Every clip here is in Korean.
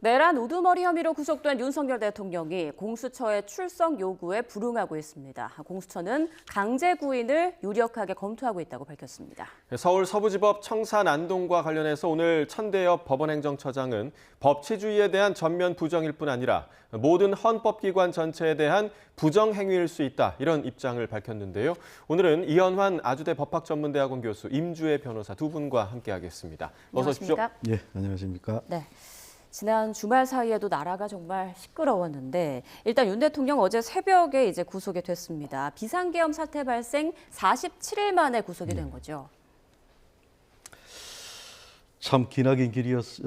내란 우두머리 혐의로 구속된 윤석열 대통령이 공수처의 출석 요구에 불응하고 있습니다. 공수처는 강제 구인을 유력하게 검토하고 있다고 밝혔습니다. 서울 서부지법 청산 안동과 관련해서 오늘 천대엽 법원행정처장은 법치주의에 대한 전면 부정일 뿐 아니라 모든 헌법기관 전체에 대한 부정행위일 수 있다, 이런 입장을 밝혔는데요. 오늘은 이현환 아주대 법학전문대학원 교수, 임주혜 변호사 두 분과 함께하겠습니다. 어서 오십시오. 네, 안녕하십니까? 네. 지난 주말 사이에도 나라가 정말 시끄러웠는데 일단 윤 대통령 어제 새벽에 이제 구속이 됐습니다. 비상계엄 사태 발생 47일 만에 구속이 된 거죠. 참 기나긴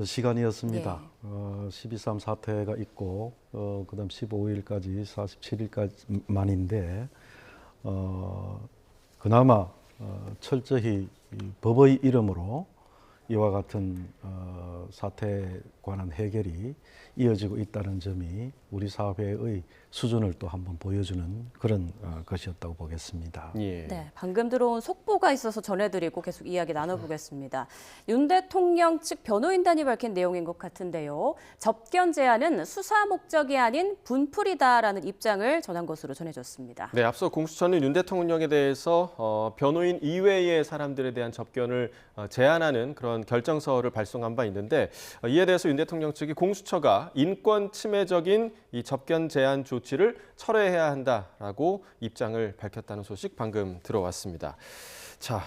시간이었습니다. 예. 12.3 사태가 있고 그다음 15일까지 47일까지 만인데 그나마 철저히 법의 이름으로 이와 같은 사태에 관한 해결이 이어지고 있다는 점이 우리 사회의 수준을 또 한번 보여주는 그런 것이었다고 보겠습니다. 예. 네, 방금 들어온 속보가 있어서 전해드리고 계속 이야기 나눠보겠습니다. 윤 대통령 측 변호인단이 밝힌 내용인 것 같은데요. 접견 제한은 수사 목적이 아닌 분풀이다라는 입장을 전한 것으로 전해졌습니다. 네, 앞서 공수처는 윤 대통령에 대해서 변호인 이외의 사람들에 대한 접견을 제한하는 그런 결정서를 발송한 바 있는데, 이에 대해서 윤 대통령 측이 공수처가 인권 침해적인 이 접견 제한 조치를 철회해야 한다라고 입장을 밝혔다는 소식 방금 들어왔습니다. 자,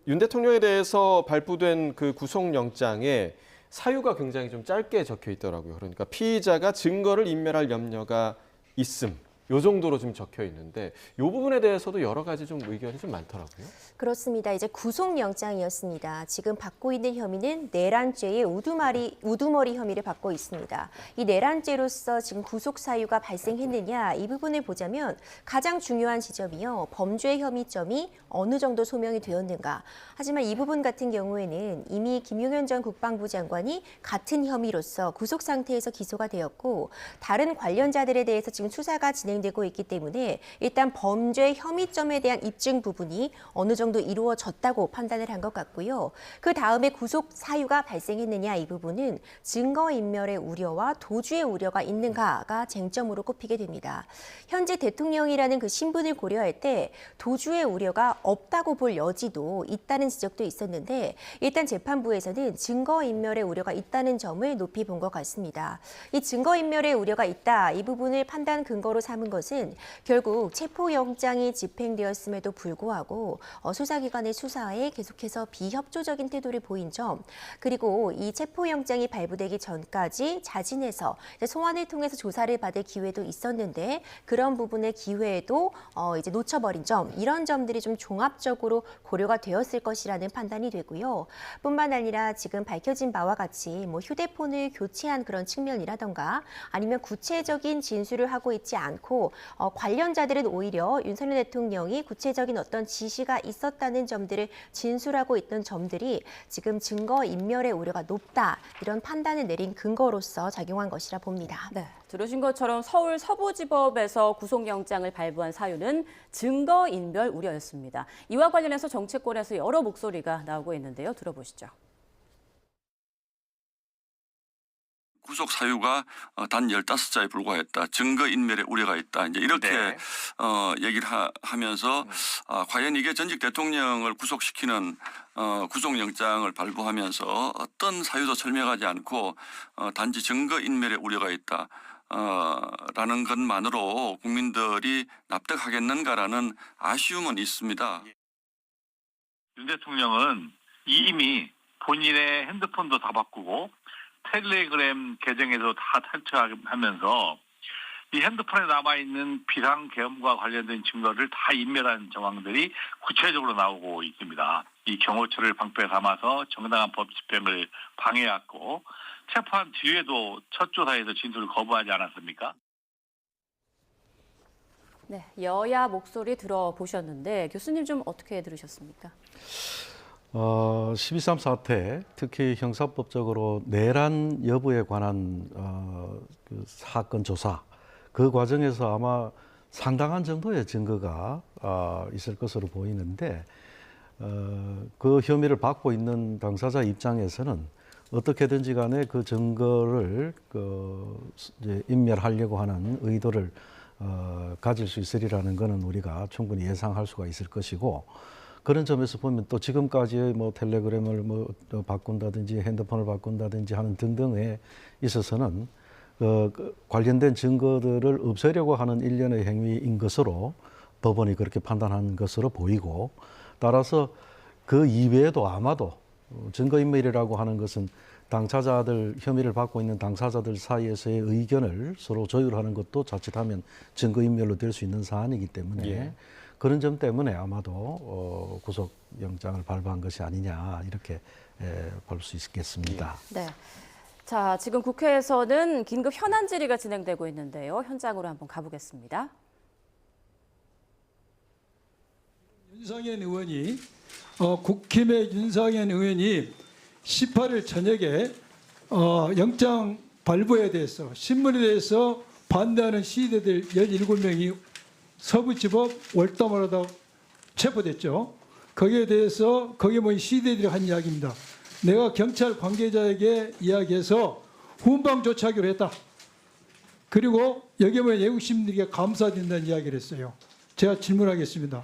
윤 대통령에 대해서 발부된 그 구속영장에 사유가 굉장히 좀 짧게 적혀 있더라고요. 그러니까 피의자가 증거를 인멸할 염려가 있음. 요 정도로 지금 적혀 있는데 이 부분에 대해서도 여러 가지 좀 의견이 좀 많더라고요. 그렇습니다. 이제 구속영장이었습니다. 지금 받고 있는 혐의는 내란죄의 우두머리 혐의를 받고 있습니다. 이 내란죄로서 지금 구속 사유가 발생했느냐, 이 부분을 보자면 가장 중요한 지점이요. 범죄 혐의점이 어느 정도 소명이 되었는가. 하지만 이 부분 같은 경우에는 이미 김용현 전 국방부 장관이 같은 혐의로서 구속 상태에서 기소가 되었고 다른 관련자들에 대해서 지금 수사가 진행되고 있기 때문에 일단 범죄 혐의점에 대한 입증 부분이 어느 정도 이루어졌다고 판단을 한 것 같고요. 그 다음에 구속 사유가 발생했느냐, 이 부분은 증거인멸의 우려와 도주의 우려가 있는가가 쟁점으로 꼽히게 됩니다. 현재 대통령이라는 그 신분을 고려할 때 도주의 우려가 없다고 볼 여지도 있다는 지적도 있었는데 일단 재판부에서는 증거인멸의 우려가 있다는 점을 높이 본 것 같습니다. 이 증거인멸의 우려가 있다, 이 부분을 판단 근거로 삼은 것은 결국 체포영장이 집행되었음에도 불구하고 수사기관의 수사에 계속해서 비협조적인 태도를 보인 점, 그리고 이 체포영장이 발부되기 전까지 자진해서 소환을 통해서 조사를 받을 기회도 있었는데 그런 부분의 기회도 이제 놓쳐버린 점, 이런 점들이 좀 종합적으로 고려가 되었을 것이라는 판단이 되고요. 뿐만 아니라 지금 밝혀진 바와 같이 뭐 휴대폰을 교체한 그런 측면이라던가 아니면 구체적인 진술을 하고 있지 않고 관련자들은 오히려 윤석열 대통령이 구체적인 어떤 지시가 있었다는 점들을 진술하고 있던 점들이 지금 증거인멸의 우려가 높다, 이런 판단을 내린 근거로서 작용한 것이라 봅니다. 네, 들으신 것처럼 서울 서부지법에서 구속영장을 발부한 사유는 증거인멸 우려였습니다. 이와 관련해서 정치권에서 여러 목소리가 나오고 있는데요. 들어보시죠. 구속 사유가 단 15자에 불과했다. 증거인멸의 우려가 있다. 이제 이렇게 얘기를 하면서 과연 이게 전직 대통령을 구속시키는 구속영장을 발부하면서 어떤 사유도 설명하지 않고 단지 증거인멸의 우려가 있다. 라는 것만으로 국민들이 납득하겠는가라는 아쉬움은 있습니다. 윤 대통령은 이미 본인의 핸드폰도 다 바꾸고 텔레그램 계정에도 다 탈취하면서 이 핸드폰에 남아있는 비상계엄과 관련된 증거를 다 인멸한 정황들이 구체적으로 나오고 있습니다. 이 경호처를 방패 삼아서 정당한 법 집행을 방해했고 체포한 뒤에도 첫 조사에서 진술을 거부하지 않았습니까? 네, 여야 목소리 들어보셨는데 교수님 좀 어떻게 들으셨습니까? 12.3 사태, 특히 형사법적으로 내란 여부에 관한 그 사건 조사, 그 과정에서 아마 상당한 정도의 증거가 있을 것으로 보이는데 그 혐의를 받고 있는 당사자 입장에서는 어떻게든지 간에 그 증거를 이제 인멸하려고 하는 의도를 가질 수 있으리라는 것은 우리가 충분히 예상할 수가 있을 것이고, 그런 점에서 보면 또 지금까지의 뭐 텔레그램을 뭐 바꾼다든지 핸드폰을 바꾼다든지 하는 등등에 있어서는 관련된 증거들을 없애려고 하는 일련의 행위인 것으로 법원이 그렇게 판단한 것으로 보이고, 따라서 그 이외에도 아마도 증거인멸이라고 하는 것은 당사자들, 혐의를 받고 있는 당사자들 사이에서의 의견을 서로 조율하는 것도 자칫하면 증거인멸로 될 수 있는 사안이기 때문에 예. 그런 점 때문에 아마도 구속영장을 발부한 것이 아니냐 이렇게 볼 수 있겠습니다. 네. 자, 지금 국회에서는 긴급 현안 질의가 진행되고 있는데요. 현장으로 한번 가보겠습니다. 윤상현 의원이 국힘의 윤상현 의원이 18일 저녁에 영장 발부에 대해서 신문에 대해서 반대하는 시위대들 17명이 서부지법 월담하다 체포됐죠. 거기에 대해서 거기에 모인 시위대들이 한 이야기입니다. 내가 경찰 관계자에게 이야기해서 훈방 조치하기로 했다. 그리고 여기에 모인 외국 시민들에게 감사드린다는 이야기를 했어요. 제가 질문하겠습니다.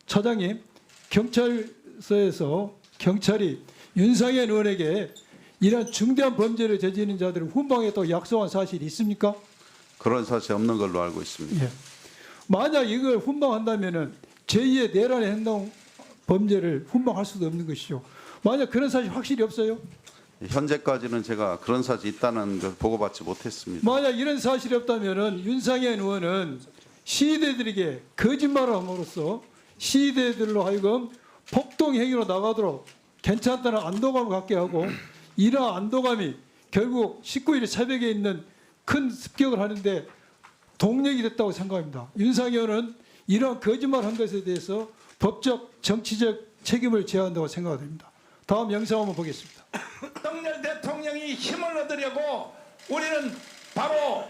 차장님, 경찰서에서 경찰이 윤상현 의원에게 이런 중대한 범죄를 저지르는 자들을 훈방했다고 약속한 사실이 있습니까? 그런 사실이 없는 걸로 알고 있습니다. 예. 만약 이걸 훈방한다면은 제2의 내란의 행동 범죄를 훈방할 수도 없는 것이죠. 만약 그런 사실 확실히 없어요? 현재까지는 제가 그런 사실이 있다는 걸 보고받지 못했습니다. 만약 이런 사실이 없다면은 윤상현 의원은 시위대들에게 거짓말을 함으로써 시위대들로 하여금 폭동 행위로 나가도록 괜찮다는 안도감을 갖게 하고, 이러한 안도감이 결국 19일 새벽에 있는 큰 습격을 하는데 동력이 됐다고 생각합니다. 윤상현은 이러한 거짓말을 한 것에 대해서 법적, 정치적 책임을 져야 한다고 생각됩니다. 다음 영상 한번 보겠습니다. 윤석열 대통령이 힘을 얻으려고 우리는 바로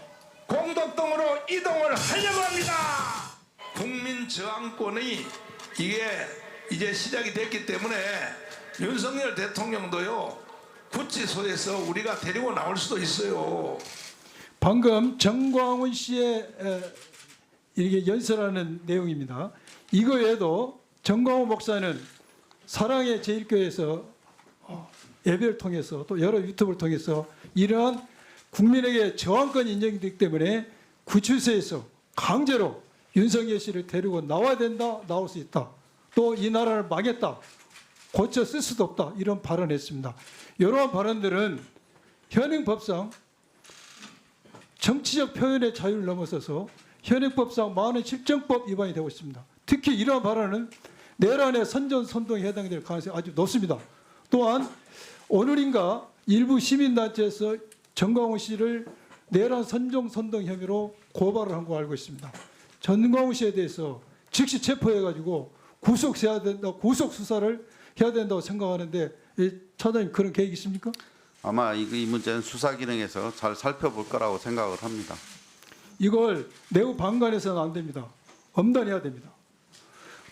공덕동으로 이동을 하려고 합니다. 국민 저항권이 이게 이제 시작이 됐기 때문에 윤석열 대통령도요, 구치소에서 우리가 데리고 나올 수도 있어요. 방금 정광훈 씨의 이렇게 연설하는 내용입니다. 이거 외에도 정광훈 목사는 사랑의 제1교회에서 예배를 통해서 또 여러 유튜브를 통해서 이러한 국민에게 저항권이 인정이 되기 때문에 구치소에서 강제로 윤석열 씨를 데리고 나와야 된다, 나올 수 있다. 또 이 나라를 망했다, 고쳐 쓸 수도 없다, 이런 발언을 했습니다. 이러한 발언들은 현행법상 정치적 표현의 자유를 넘어서서 현행법상 많은 실정법 위반이 되고 있습니다. 특히 이러한 발언은 내란의 선전선동에 해당될 가능성이 아주 높습니다. 또한 오늘인가 일부 시민단체에서 정광훈 씨를 내란 선전 선동 혐의로 고발을 한 거 알고 있습니다. 정광훈 씨에 대해서 즉시 체포해가지고 구속해야 된다, 구속 수사를 해야 된다고 생각하는데, 차장님 그런 계획 있습니까? 아마 이 문제는 수사 기능에서 잘 살펴볼 거라고 생각을 합니다. 이걸 내부 방관해서는 안 됩니다. 엄단해야 됩니다.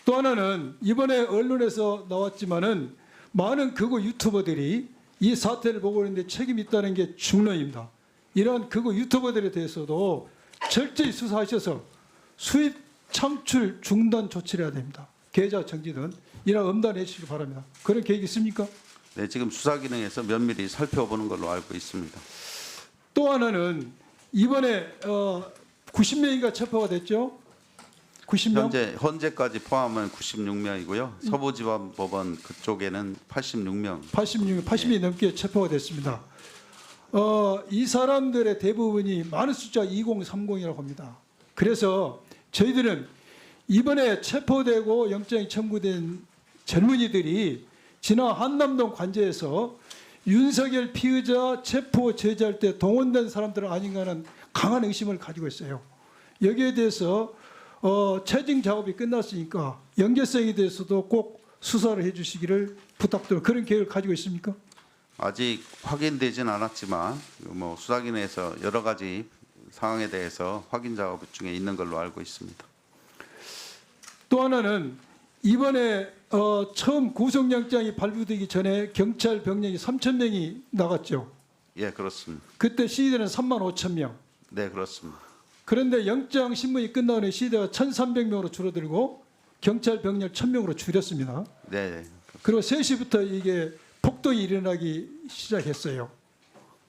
또 하나는 이번에 언론에서 나왔지만은 많은 극우 유튜버들이 이 사태를 보고 있는데 책임이 있다는 게 중론입니다. 이러한 극우 유튜버들에 대해서도 철저히 수사하셔서 수입 창출 중단 조치를 해야 됩니다. 계좌 정지든 이런 엄단해 주시기 바랍니다. 그런 계획 있습니까? 네, 지금 수사 기능에서 면밀히 살펴보는 걸로 알고 있습니다. 또 하나는 이번에 90명인가 체포가 됐죠? 90명? 현재까지 포함은 96명이고요. 서부지방법원 그쪽에는 86명. 80명 넘게 체포가 됐습니다. 이 사람들의 대부분이 많은 숫자 2030이라고 합니다. 그래서 저희들은 이번에 체포되고 영장이 청구된 젊은이들이 지난 한남동 관제에서 윤석열 피의자 체포 제지할 때 동원된 사람들은 아닌가 하는 강한 의심을 가지고 있어요. 여기에 대해서 채증 작업이 끝났으니까 연계성에 대해서도 꼭 수사를 해주시기를 부탁드립니다. 그런 계획을 가지고 있습니까? 아직 확인되진 않았지만 뭐 수사 기능에서 여러 가지 상황에 대해서 확인 작업 중에 있는 걸로 알고 있습니다. 또 하나는 이번에 처음 구속영장이 발부되기 전에 경찰 병력이 3,000명이 나갔죠. 예, 그렇습니다. 그때 시위대는 35,000명. 네, 그렇습니다. 그런데 영장 신문이 끝나는 시대가 1,300명으로 줄어들고 경찰 병력 1,000명으로 줄였습니다. 네, 그리고 3시부터 이게 폭동이 일어나기 시작했어요.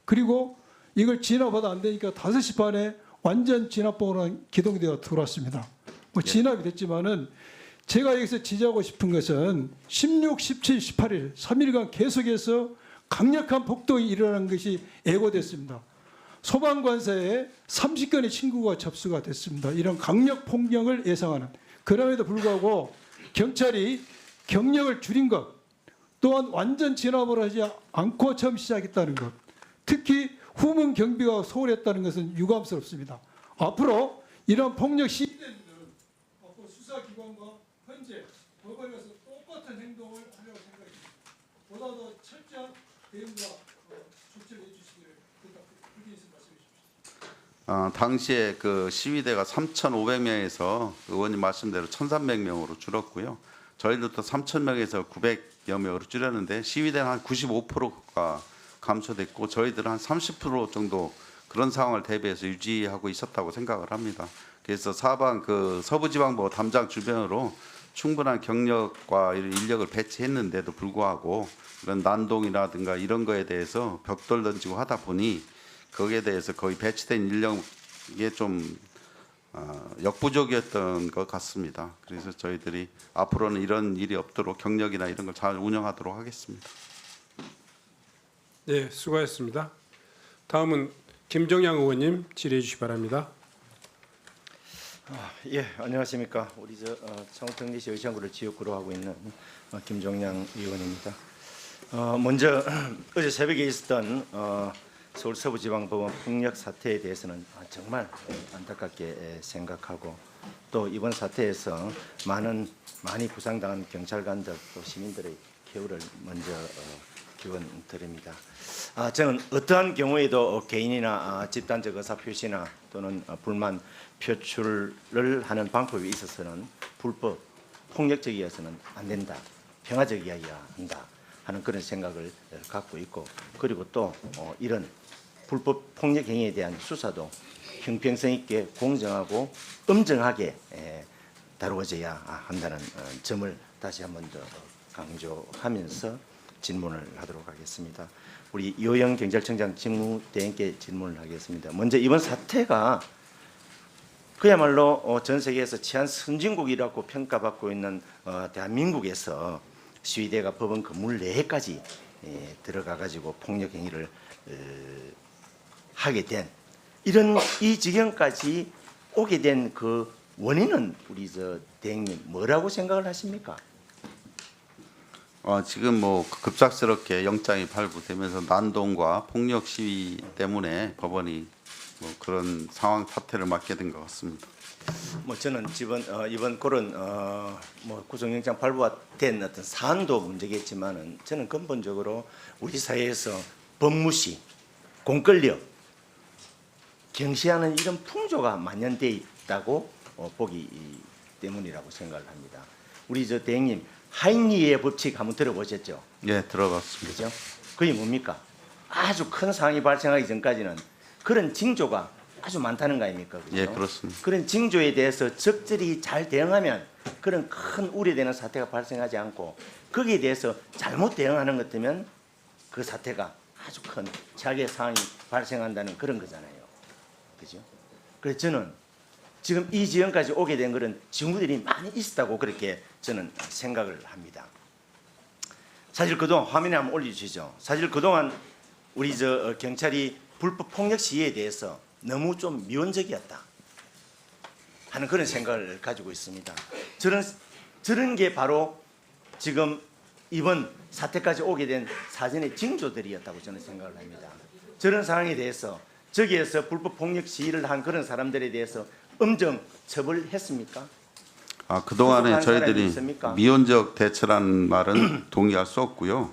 그리고 이걸 진압하다 안 되니까 5시 반에 완전 진압봉으로 기동대가 들어왔습니다. 뭐 진압이 됐지만은 제가 여기서 지적하고 싶은 것은 16, 17, 18일 3일간 계속해서 강력한 폭동이 일어난 것이 예고됐습니다. 소방관사에 30건의 신고가 접수가 됐습니다. 이런 강력 폭력을 예상하는. 그럼에도 불구하고 경찰이 경력을 줄인 것, 또한 완전 진압을 하지 않고 처음 시작했다는 것, 특히 후문 경비가 소홀했다는 것은 유감스럽습니다. 앞으로 이런 폭력 시위대들은 앞으로 수사기관과 현재 법원에서 똑같은 행동을 하려고 생각합니다. 보다 더 철저한 대응과 조치를 해주시기를 그렇게 해서 말씀해 주십시오. 당시에 그 시위대가 3,500명에서 의원님 말씀대로 1,300명으로 줄었고요. 저희들도 3,000명에서 900여 명으로 줄였는데 시위대는 한 95%가 감소됐고 저희들은 한 30% 정도 그런 상황을 대비해서 유지하고 있었다고 생각을 합니다. 그래서 사방 그 서부지방법 담장 주변으로 충분한 경력과 인력을 배치했는데도 불구하고 그런 난동이라든가 이런 거에 대해서 벽돌 던지고 하다 보니 거기에 대해서 거의 배치된 인력이 좀 역부족이었던 것 같습니다. 그래서 저희들이 앞으로는 이런 일이 없도록 경력이나 이런 걸 잘 운영하도록 하겠습니다. 네, 수고하셨습니다. 다음은 김정양 의원님 질의해 주시기 바랍니다. 예, 안녕하십니까. 우리 청통리시 의정구를 지역구로 하고 있는 김종양 의원입니다. 먼저 어제 새벽에 있었던 서울 서부지방법원 폭력 사태에 대해서는 정말 안타깝게 생각하고 또 이번 사태에서 많이 부상당한 경찰관들 또 시민들의 쾌유를 먼저 기원드립니다. 저는 어떠한 경우에도 개인이나 집단적 의사 표시나 또는 불만 표출을 하는 방법에 있어서는 불법, 폭력적이어서는 안 된다, 평화적이어야 한다 하는 그런 생각을 갖고 있고 그리고 또 이런 불법 폭력 행위에 대한 수사도 형평성 있게 공정하고 엄정하게 다루어져야 한다는 점을 다시 한번 더 강조하면서 질문을 하도록 하겠습니다. 우리 이호영 경찰청장 직무대행께 질문을 하겠습니다. 먼저 이번 사태가 그야말로 전 세계에서 치안 선진국이라고 평가받고 있는 대한민국에서 시위대가 법원 건물 내에까지 들어가 가지고 폭력 행위를 하게 된 이런 이 지경까지 오게 된 그 원인은 우리 대행님 뭐라고 생각을 하십니까? 지금 뭐 급작스럽게 영장이 발부되면서 난동과 폭력 시위 때문에 법원이 뭐 그런 상황 사태를 맞게 된 것 같습니다. 뭐 저는 이번 그런 뭐 구속영장 발부가 된 어떤 사안도 문제겠지만은 저는 근본적으로 우리 사회에서 법무시, 공권력 경시하는 이런 풍조가 만연돼 있다고 보기 때문이라고 생각을 합니다. 우리 대행님 하인리의 법칙 한번 들어보셨죠? 예, 들어봤습니다. 그죠? 그게 뭡니까? 아주 큰 상황이 발생하기 전까지는 그런 징조가 아주 많다는 거 아닙니까? 그죠? 예, 그렇습니다. 그런 징조에 대해서 적절히 잘 대응하면 그런 큰 우려되는 사태가 발생하지 않고 거기에 대해서 잘못 대응하는 것 때문에 그 사태가 아주 큰 최악의 상황이 발생한다는 그런 거잖아요. 그죠? 그래서 저는 지금 이 지경까지 오게 된 그런 징후들이 많이 있었다고 그렇게 저는 생각을 합니다. 사실 그동안 화면에 한번 올려주시죠. 사실 그동안 우리 경찰이 불법 폭력 시위에 대해서 너무 좀 미온적이었다 하는 그런 생각을 가지고 있습니다. 저런 게 바로 지금 이번 사태까지 오게 된 사전의 징조들이었다고 저는 생각을 합니다. 저런 상황에 대해서 저기에서 불법 폭력 시위를 한 그런 사람들에 대해서 엄정 처벌했습니까? 그동안에 저희들이 미온적 대처라는 말은 동의할 수 없고요.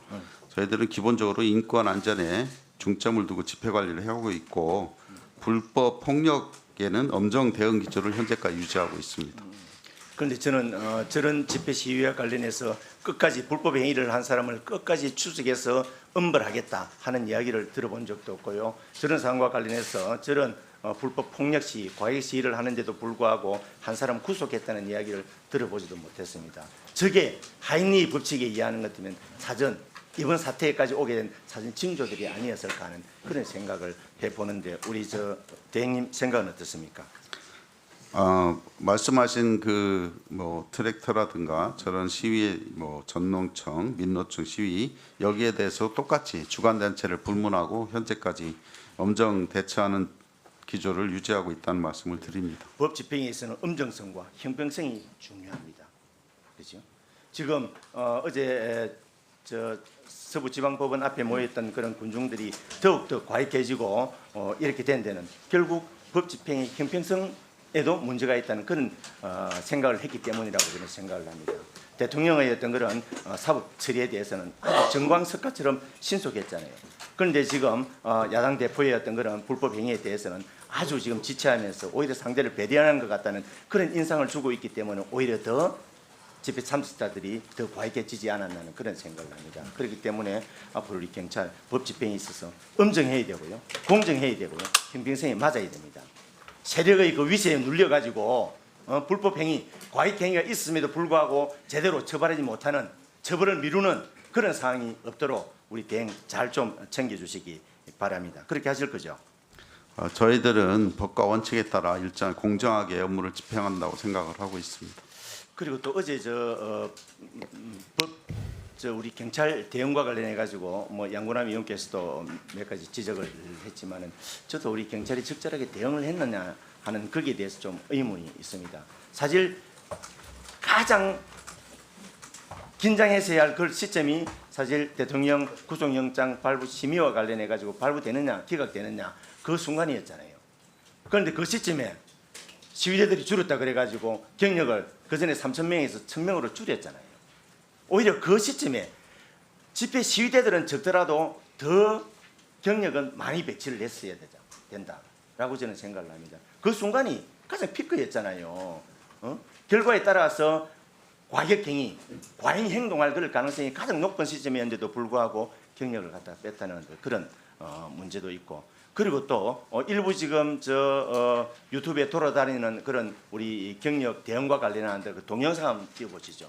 저희들은 기본적으로 인권 안전에 중점을 두고 집회 관리를 해오고 있고 불법 폭력에는 엄정 대응 기조를 현재까지 유지하고 있습니다. 그런데 저는 저런 집회 시위와 관련해서 끝까지 불법 행위를 한 사람을 끝까지 추적해서 엄벌하겠다 하는 이야기를 들어본 적도 없고요. 저런 상황과 관련해서 저런 불법 폭력 시위, 과잉 시위를 하는데도 불구하고 한 사람 구속했다는 이야기를 들어보지도 못했습니다. 저게 하인리 법칙에 의하는 것 같으면 사전 이번 사태까지 오게 된 사전 징조들이 아니었을까 하는 그런 생각을 해보는데 우리 대행님 생각은 어떻습니까? 말씀하신 그 뭐 트랙터라든가 저런 시위, 뭐 전농청, 민노총 시위 여기에 대해서 똑같이 주관단체를 불문하고 현재까지 엄정 대처하는 기조를 유지하고 있다는 말씀을 드립니다. 법 집행에 있어서는 엄정성과 형평성이 중요합니다. 그렇죠? 지금 어제 서부지방법원 앞에 모였던 그런 군중들이 더욱더 과익해지고 이렇게 된 데는 결국 법 집행의 형평성에도 문제가 있다는 그런 생각을 했기 때문이라고 저는 생각을 합니다. 대통령의 어떤 그런 사법 처리에 대해서는 정광석가처럼 신속했잖아요. 그런데 지금 야당 대표의 어떤 그런 불법 행위에 대해서는 아주 지금 지체하면서 오히려 상대를 배려하는 것 같다는 그런 인상을 주고 있기 때문에 오히려 더 집회 참석자들이 더 과익해지지 않았나는 그런 생각을 합니다. 그렇기 때문에 앞으로 우리 경찰 법 집행에 있어서 엄정해야 되고요, 공정해야 되고요, 형평성에 맞아야 됩니다. 세력의 그 위세에 눌려가지고 불법 행위, 과익 행위가 있음에도 불구하고 제대로 처벌하지 못하는, 처벌을 미루는 그런 상황이 없도록 우리 대행 잘 좀 챙겨주시기 바랍니다. 그렇게 하실 거죠? 저희들은 법과 원칙에 따라 일정 공정하게 업무를 집행한다고 생각을 하고 있습니다. 그리고 또 어제 우리 경찰 대응과 관련해 가지고 뭐 양구남 의원께서도 몇 가지 지적을 했지만은 저도 우리 경찰이 적절하게 대응을 했느냐 하는 거기에 대해서 좀 의문이 있습니다. 사실 가장 긴장했어야 할 그 시점이 사실 대통령 구속영장 발부 심의와 관련해 가지고 발부되느냐 기각되느냐 그 순간이었잖아요. 그런데 그 시점에 시위대들이 줄었다 그래가지고 경력을 그전에 3,000명에서 1,000명으로 줄였잖아요. 오히려 그 시점에 집회 시위대들은 적더라도 더 경력은 많이 배치를 했어야 된다라고 저는 생각을 합니다. 그 순간이 가장 피크였잖아요. 결과에 따라서 과격행위, 과잉 행동할 그럴 가능성이 가장 높은 시점이었는데도 불구하고 경력을 갖다 뺐다는 그런 문제도 있고, 그리고 또 일부 지금 유튜브에 돌아다니는 그런 우리 경력 대응과 관련한 그 동영상 한번 띄워보시죠.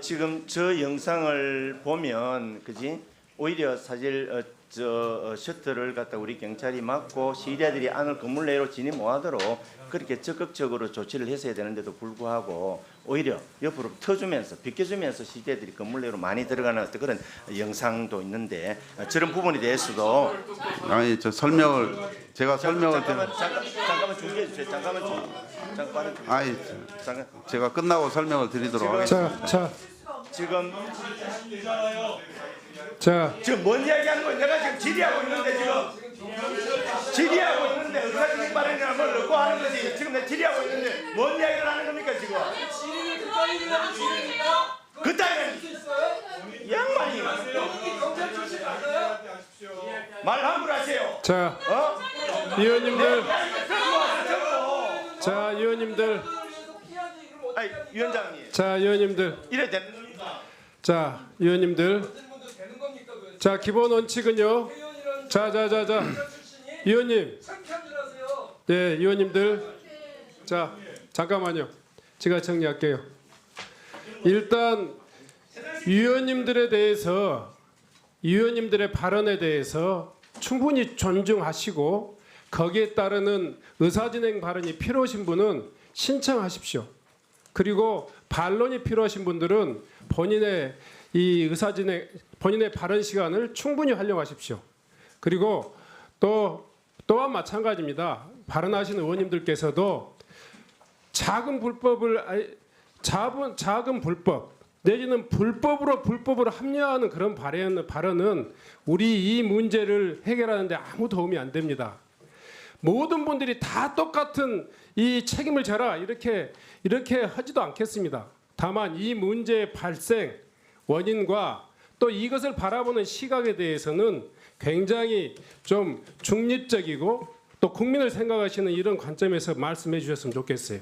지금 저 영상을 보면 그지 오히려 사실 셔터를 갖다 우리 경찰이 막고 시위대들이 안을 건물 내로 진입 못하도록 그렇게 적극적으로 조치를 했어야 되는데도 불구하고 오히려 옆으로 터주면서 비켜주면서 시위대들이 건물 내로 많이 들어가는 어떤 그런 영상도 있는데 저런 부분에 대해서도 아니 저 설명을 제가 설명을 잠깐만 준비해 주세요. 잠깐. 아니 제가 끝나고 설명을 드리도록 하겠습니다. 지금 뭔 이야기하는 거예요? 내가 지금 질의하고 있는데 의사진행 발언이나 뭘 넣고 하는 거지. 지금 내가 질의하고 있는데 뭔 이야기를 하는 겁니까 지금? 그따위는 양반이 말 함부로 하세요. 자, 의원님들. 자, 의원님들. 아니, 위원장님. 자, 의원님들. 이래 된. 자, 의원님들. 자, 기본 원칙은요. 자. 의원님. 네, 의원님들. 자, 잠깐만요. 제가 정리할게요. 일단 의원님들에 대해서 의원님들의 발언에 대해서 충분히 존중하시고 거기에 따르는 의사진행 발언이 필요하신 분은 신청하십시오. 그리고 반론이 필요하신 분들은 본인의 본인의 발언 시간을 충분히 활용하십시오. 그리고 또 또한 마찬가지입니다. 발언하시는 의원님들께서도 작은 불법 내지는 불법으로 합리화하는 그런 발언은 우리 이 문제를 해결하는데 아무 도움이 안 됩니다. 모든 분들이 다 똑같은 이 책임을 져라 이렇게 하지도 않겠습니다. 다만 이 문제의 발생 원인과 또 이것을 바라보는 시각에 대해서는 굉장히 좀 중립적이고 또 국민을 생각하시는 이런 관점에서 말씀해 주셨으면 좋겠어요.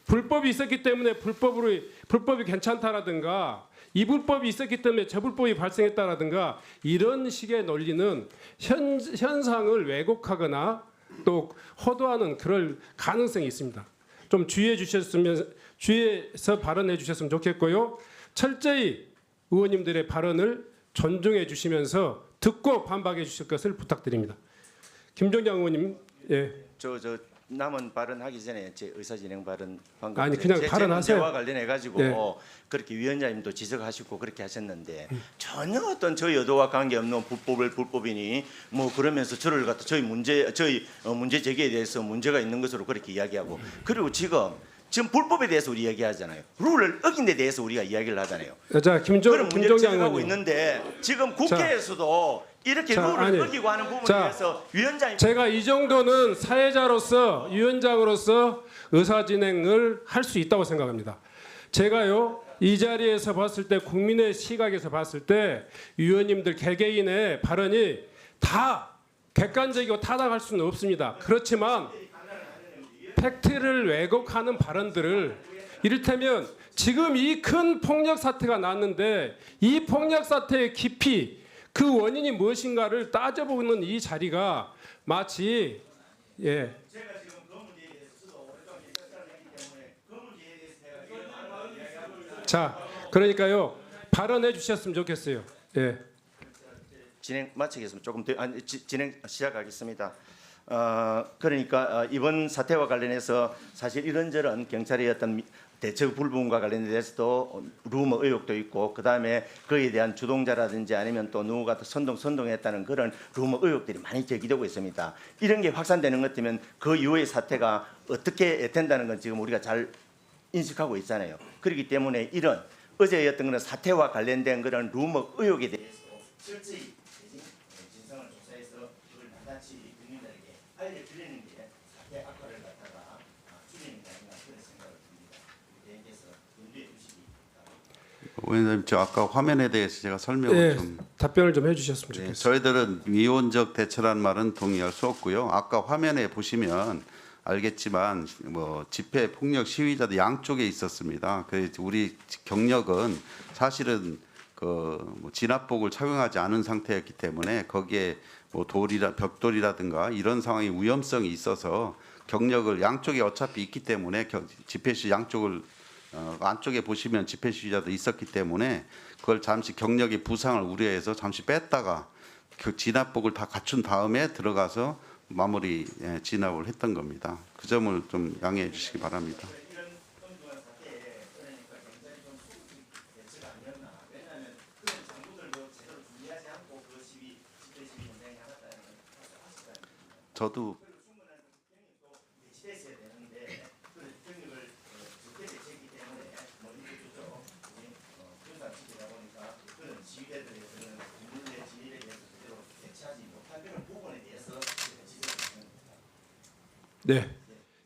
불법이 있었기 때문에 불법이 괜찮다라든가 이 불법이 있었기 때문에 저 불법이 발생했다라든가 이런 식의 논리는 현상을 왜곡하거나 또 호도하는 그럴 가능성이 있습니다. 좀 주의해서 발언해 주셨으면 좋겠고요. 철저히 의원님들의 발언을 존중해 주시면서 듣고 반박해 주실 것을 부탁드립니다. 김종장 의원님, 예. 저 남은 발언하기 전에 제 의사진행 발언 방금 아니 그냥 발언하세요. 문제와 관련해 가지고 네. 그렇게 위원장님도 지적하시고 그렇게 하셨는데 전혀 어떤 저희 의도와 관계없는 불법이니 뭐 그러면서 저를 갖다 저희 문제 제기에 대해서 문제가 있는 것으로 그렇게 이야기하고 그리고 지금 불법에 대해서 우리 이야기하잖아요. 룰을 어긴 데 대해서 우리가 이야기를 하잖아요. 자, 그런 문제를 김종장 지적하고 의원님. 있는데 지금 국회에서도 이렇게 룰을 어기고 하는 부분에 대해서 위원장이 제가 이 정도는 사회자로서 위원장으로서 의사진행을 할 수 있다고 생각합니다. 제가요 이 자리에서 봤을 때 국민의 시각에서 봤을 때 위원님들 개개인의 발언이 다 객관적이고 타당할 수는 없습니다. 그렇지만 팩트를 왜곡하는 발언들을 이를테면 지금 이 큰 폭력 사태가 났는데 이 폭력 사태의 깊이 그 원인이 무엇인가를 따져보는 이 자리가 마치 자 그러니까요 발언해 주셨으면 좋겠어요. 예. 진행 마치겠습니다. 조금 더 진행 시작하겠습니다. 그러니까 이번 사태와 관련해서 사실 이런저런 경찰의 어떤 대처 불분과 관련돼서도 루머 의혹도 있고 그다음에 그에 대한 주동자라든지 아니면 또 누구가 선동했다는 그런 루머 의혹들이 많이 제기되고 있습니다. 이런 게 확산되는 것 때문에 그 이후의 사태가 어떻게 된다는 건 지금 우리가 잘 인식하고 있잖아요. 그렇기 때문에 이런 어제였던 그런 사태와 관련된 그런 루머 의혹에 대해서 철저히 진상을 조사해서 그걸 나같이 국민들에게 알려드리는 게 사태 악화를 갖다가 줄이는 게 아닌가 그런 생각을 듭니다. 대해서 염두에 두시기 바랍니다. 의원님, 저 아까 화면에 대해서 제가 설명을 좀 답변을 좀 해주셨으면 좋겠습니다. 저희들은 위원적 대처란 말은 동의할 수 없고요. 아까 화면에 보시면 알겠지만 뭐 집회 폭력 시위자도 양쪽에 있었습니다. 그 우리 경력은 사실은 뭐 진압복을 착용하지 않은 상태였기 때문에 거기에 뭐 벽돌이라든가 이런 상황이 위험성이 있어서 경력을 양쪽에 어차피 있기 때문에 집회 시 양쪽을 안쪽에 보시면 집회 시위자도 있었기 때문에 그걸 잠시 경력의 부상을 우려해서 잠시 뺐다가 그 진압복을 다 갖춘 다음에 들어가서 마무리 진압을 했던 겁니다. 그 점을 좀 양해해 주시기 바랍니다. 저도 네,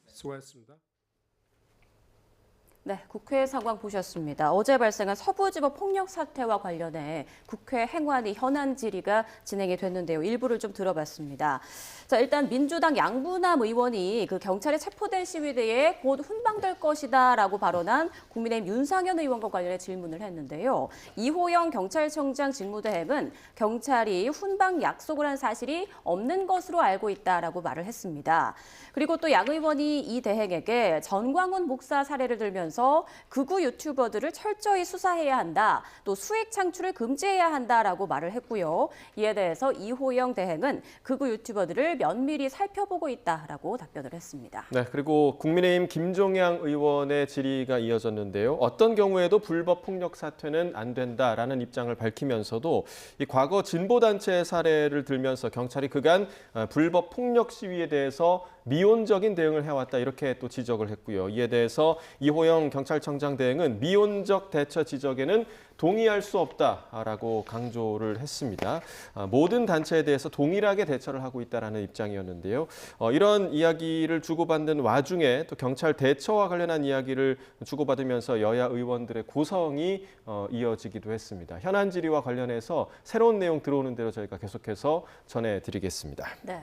수고하셨습니다. 네, 국회 상황 보셨습니다. 어제 발생한 서부지법 폭력 사태와 관련해 국회 행안위 현안 질의가 진행이 됐는데요. 일부를 좀 들어봤습니다. 자, 일단 민주당 양부남 의원이 그 경찰에 체포된 시위대에 곧 훈방될 것이다라고 발언한 국민의힘 윤상현 의원과 관련해 질문을 했는데요. 이호영 경찰청장 직무대행은 경찰이 훈방 약속을 한 사실이 없는 것으로 알고 있다라고 말을 했습니다. 그리고 또 양 의원이 이 대행에게 전광훈 목사 사례를 들면서 대해서 극우 유튜버들을 철저히 수사해야 한다. 또 수익 창출을 금지해야 한다라고 말을 했고요. 이에 대해서 이호영 대행은 극우 유튜버들을 면밀히 살펴보고 있다라고 답변을 했습니다. 네, 그리고 국민의힘 김종양 의원의 질의가 이어졌는데요. 어떤 경우에도 불법 폭력 사퇴는 안 된다라는 입장을 밝히면서도 이 과거 진보단체의 사례를 들면서 경찰이 그간 불법 폭력 시위에 대해서 미온적인 대응을 해왔다 이렇게 또 지적을 했고요. 이에 대해서 이호영 경찰청장 대행은 미온적 대처 지적에는 동의할 수 없다라고 강조를 했습니다. 모든 단체에 대해서 동일하게 대처를 하고 있다라는 입장이었는데요. 이런 이야기를 주고받는 와중에 또 경찰 대처와 관련한 이야기를 주고받으면서 여야 의원들의 고성이 이어지기도 했습니다. 현안 질의와 관련해서 새로운 내용 들어오는 대로 저희가 계속해서 전해드리겠습니다. 네.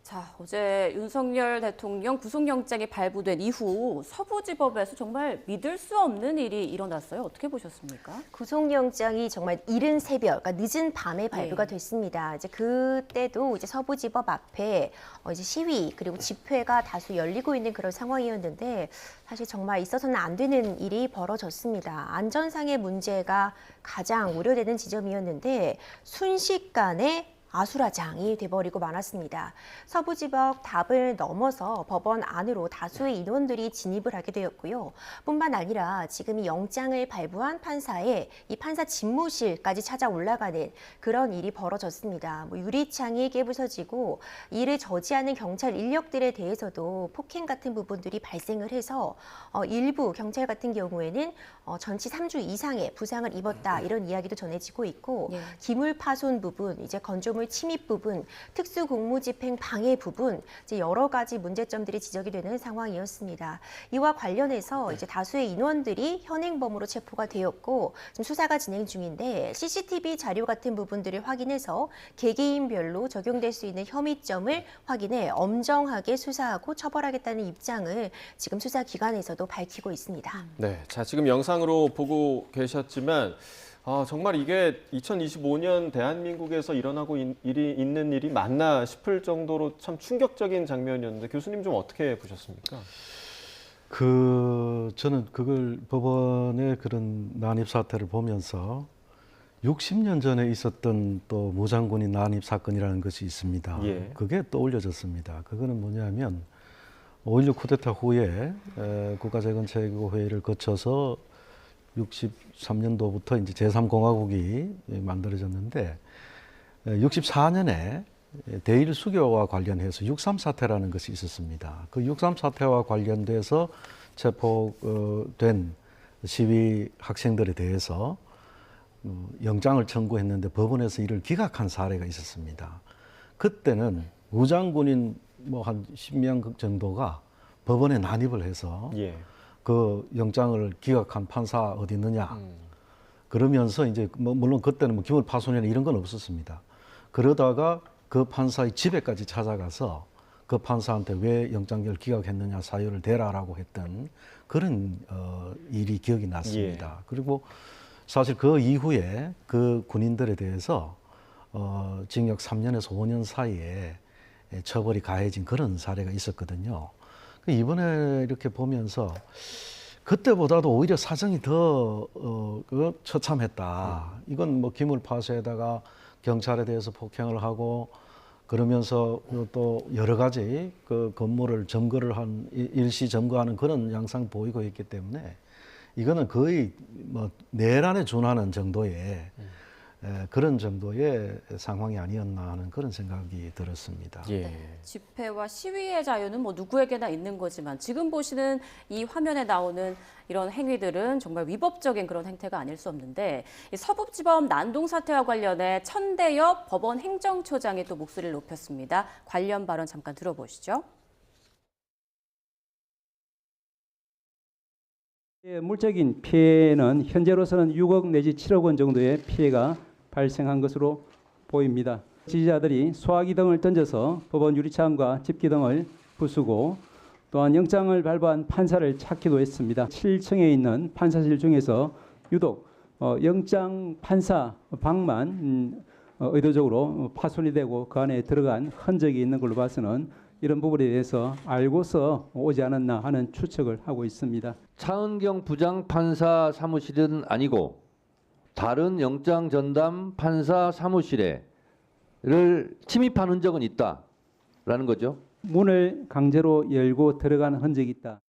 자, 어제 윤석열 대통령 구속영장이 발부된 이후 서부지법에서 정말 믿을 수 없는 일이 일어났어요. 어떻게 보셨습니까? 구속영장이 정말 이른 새벽, 그러니까 늦은 밤에 발부가 됐습니다. 이제 그때도 이제 서부지법 앞에 이제 시위 그리고 집회가 다수 열리고 있는 그런 상황이었는데 사실 정말 있어서는 안 되는 일이 벌어졌습니다. 안전상의 문제가 가장 우려되는 지점이었는데 순식간에 아수라장이 돼버리고 말았습니다. 서부지법 답을 넘어서 법원 안으로 다수의 인원들이 진입을 하게 되었고요. 뿐만 아니라 지금 이 영장을 발부한 판사의 이 판사 집무실까지 찾아 올라가는 그런 일이 벌어졌습니다. 유리창이 깨부서지고 이를 저지하는 경찰 인력들에 대해서도 폭행 같은 부분들이 발생을 해서 일부 경찰 같은 경우에는 전치 3주 이상의 부상을 입었다 이런 이야기도 전해지고 있고 기물 파손 부분, 이제 건조물 침입 부분, 특수공무집행 방해 부분 이제 여러 가지 문제점들이 지적이 되는 상황이었습니다. 이와 관련해서 이제 다수의 인원들이 현행범으로 체포가 되었고 지금 수사가 진행 중인데 CCTV 자료 같은 부분들을 확인해서 개개인별로 적용될 수 있는 혐의점을 확인해 엄정하게 수사하고 처벌하겠다는 입장을 지금 수사기관에서도 밝히고 있습니다. 네, 자 지금 영상으로 보고 계셨지만 정말 이게 2025년 대한민국에서 일어나고 있는 일이 맞나 싶을 정도로 참 충격적인 장면이었는데 교수님 좀 어떻게 보셨습니까? 저는 그걸 법원의 그런 난입 사태를 보면서 60년 전에 있었던 또 무장군인 난입 사건이라는 것이 있습니다. 예. 그게 떠올려졌습니다. 그거는 뭐냐면 5.16 쿠데타 후에 국가재건최고회의를 거쳐서 63년도부터 이제 제3공화국이 만들어졌는데 64년에 대일 수교와 관련해서 6.3 사태라는 것이 있었습니다. 그 6.3 사태와 관련돼서 체포된 시위 학생들에 대해서 영장을 청구했는데 법원에서 이를 기각한 사례가 있었습니다. 그때는 무장군인 한 10명 정도가 법원에 난입을 해서 그 영장을 기각한 판사 어디 있느냐. 그러면서 이제 물론 그때는 기물 파손이나 이런 건 없었습니다. 그러다가 그 판사의 집에까지 찾아가서 그 판사한테 왜 영장을 기각했느냐 사유를 대라라고 했던 그런 일이 기억이 났습니다. 그리고 사실 그 이후에 그 군인들에 대해서 징역 3년에서 5년 사이에 처벌이 가해진 그런 사례가 있었거든요. 이번에 이렇게 보면서 그때보다도 오히려 사정이 더 처참했다. 이건 기물 파쇄에다가 경찰에 대해서 폭행을 하고 그러면서 또 여러 가지 그 건물을 일시 점거하는 그런 양상 보이고 있기 때문에 이거는 거의 내란에 준하는 정도의 그런 정도의 상황이 아니었나 하는 그런 생각이 들었습니다. 집회와 시위의 자유는 누구에게나 있는 거지만 지금 보시는 이 화면에 나오는 이런 행위들은 정말 위법적인 그런 행태가 아닐 수 없는데 이 서부지법 난동 사태와 관련해 천대엽 법원 행정처장이 또 목소리를 높였습니다. 관련 발언 잠깐 들어보시죠. 물적인 피해는 현재로서는 6억 내지 7억 원 정도의 피해가 발생한 것으로 보입니다. 지지자들이 소화기 등을 던져서 법원 유리창과 집기 등을 부수고 또한 영장을 발부한 판사를 찾기도 했습니다. 7층에 있는 판사실 중에서 유독 영장 판사 방만 의도적으로 파손이 되고 그 안에 들어간 흔적이 있는 걸로 봐서는 이런 부분에 대해서 알고서 오지 않았나 하는 추측을 하고 있습니다. 차은경 부장판사 사무실은 아니고 다른 영장 전담 판사 사무실에를 침입한 흔적은 있다라는 거죠. 문을 강제로 열고 들어간 흔적이 있다.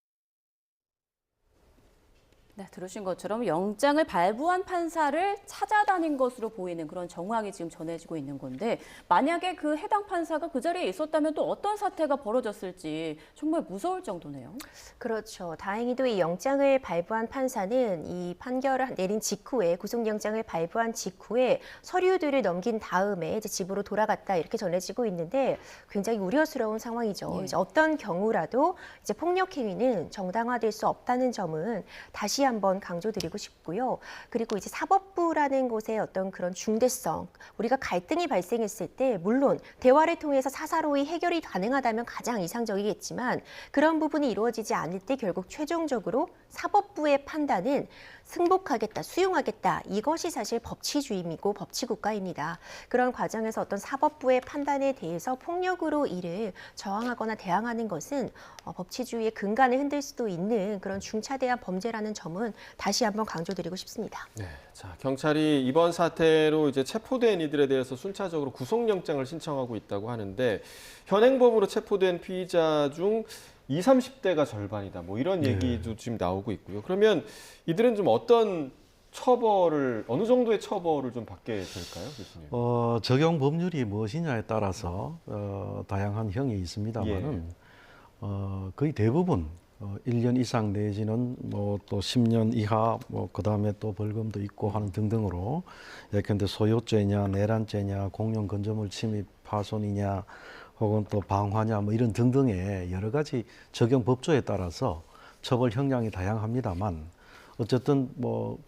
네, 들으신 것처럼 영장을 발부한 판사를 찾아다닌 것으로 보이는 그런 정황이 지금 전해지고 있는 건데, 만약에 그 해당 판사가 그 자리에 있었다면 또 어떤 사태가 벌어졌을지 정말 무서울 정도네요. 그렇죠. 다행히도 이 영장을 발부한 판사는 이 판결을 내린 직후에, 구속영장을 발부한 직후에 서류들을 넘긴 다음에 이제 집으로 돌아갔다, 이렇게 전해지고 있는데 굉장히 우려스러운 상황이죠. 예. 이제 어떤 경우라도 이제 폭력 행위는 정당화될 수 없다는 점은 다시 한번 강조드리고 싶고요. 그리고 이제 사법부라는 곳의 어떤 그런 중대성, 우리가 갈등이 발생했을 때 물론 대화를 통해서 사사로이 해결이 가능하다면 가장 이상적이겠지만, 그런 부분이 이루어지지 않을 때 결국 최종적으로 사법부의 판단은 승복하겠다, 수용하겠다, 이것이 사실 법치주의이고 법치국가입니다. 그런 과정에서 어떤 사법부의 판단에 대해서 폭력으로 이를 저항하거나 대항하는 것은 법치주의의 근간을 흔들 수도 있는 그런 중차대한 범죄라는 점은 다시 한번 강조드리고 싶습니다. 네, 자, 경찰이 이번 사태로 이제 체포된 이들에 대해서 순차적으로 구속영장을 신청하고 있다고 하는데, 현행범으로 체포된 피의자 중 20, 30대가 절반이다, 뭐 이런 얘기도 지금 나오고 있고요. 그러면 이들은 좀 어떤 처벌을, 어느 정도의 처벌을 좀 받게 될까요, 교수님? 적용 법률이 무엇이냐에 따라서 다양한 형이 있습니다만은 거의 대부분 1년 이상 내지는 뭐 또 10년 이하, 뭐 그다음에 또 벌금도 있고 하는 등등으로, 예컨대 소요죄냐, 내란죄냐, 공용 건조물 침입 파손이냐, 혹은 또 방화냐, 뭐 이런 등등의 여러 가지 적용 법조에 따라서 처벌 형량이 다양합니다만, 어쨌든 뭐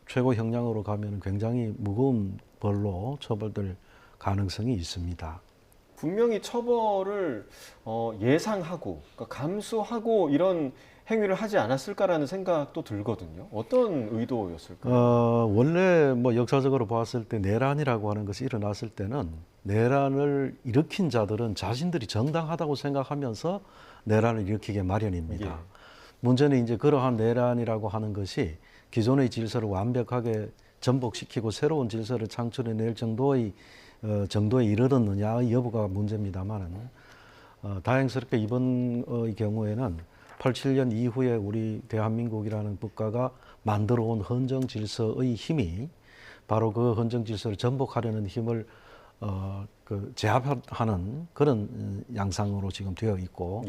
최고 형량으로 가면 굉장히 무거운 벌로 처벌될 가능성이 있습니다. 분명히 처벌을 예상하고, 그러니까 감수하고 이런 행위를 하지 않았을까라는 생각도 들거든요. 어떤 의도였을까요? 원래 뭐 역사적으로 봤을 때 내란이라고 하는 것이 일어났을 때는 내란을 일으킨 자들은 자신들이 정당하다고 생각하면서 내란을 일으키게 마련입니다. 예. 문제는 이제 그러한 내란이라고 하는 것이 기존의 질서를 완벽하게 전복시키고 새로운 질서를 창출해낼 정도에 이르렀느냐의 여부가 문제입니다만은, 다행스럽게 이번 경우에는 87년 이후에 우리 대한민국이라는 국가가 만들어 온 헌정 질서의 힘이 바로 그 헌정 질서를 전복하려는 힘을 제압하는 그런 양상으로 지금 되어 있고,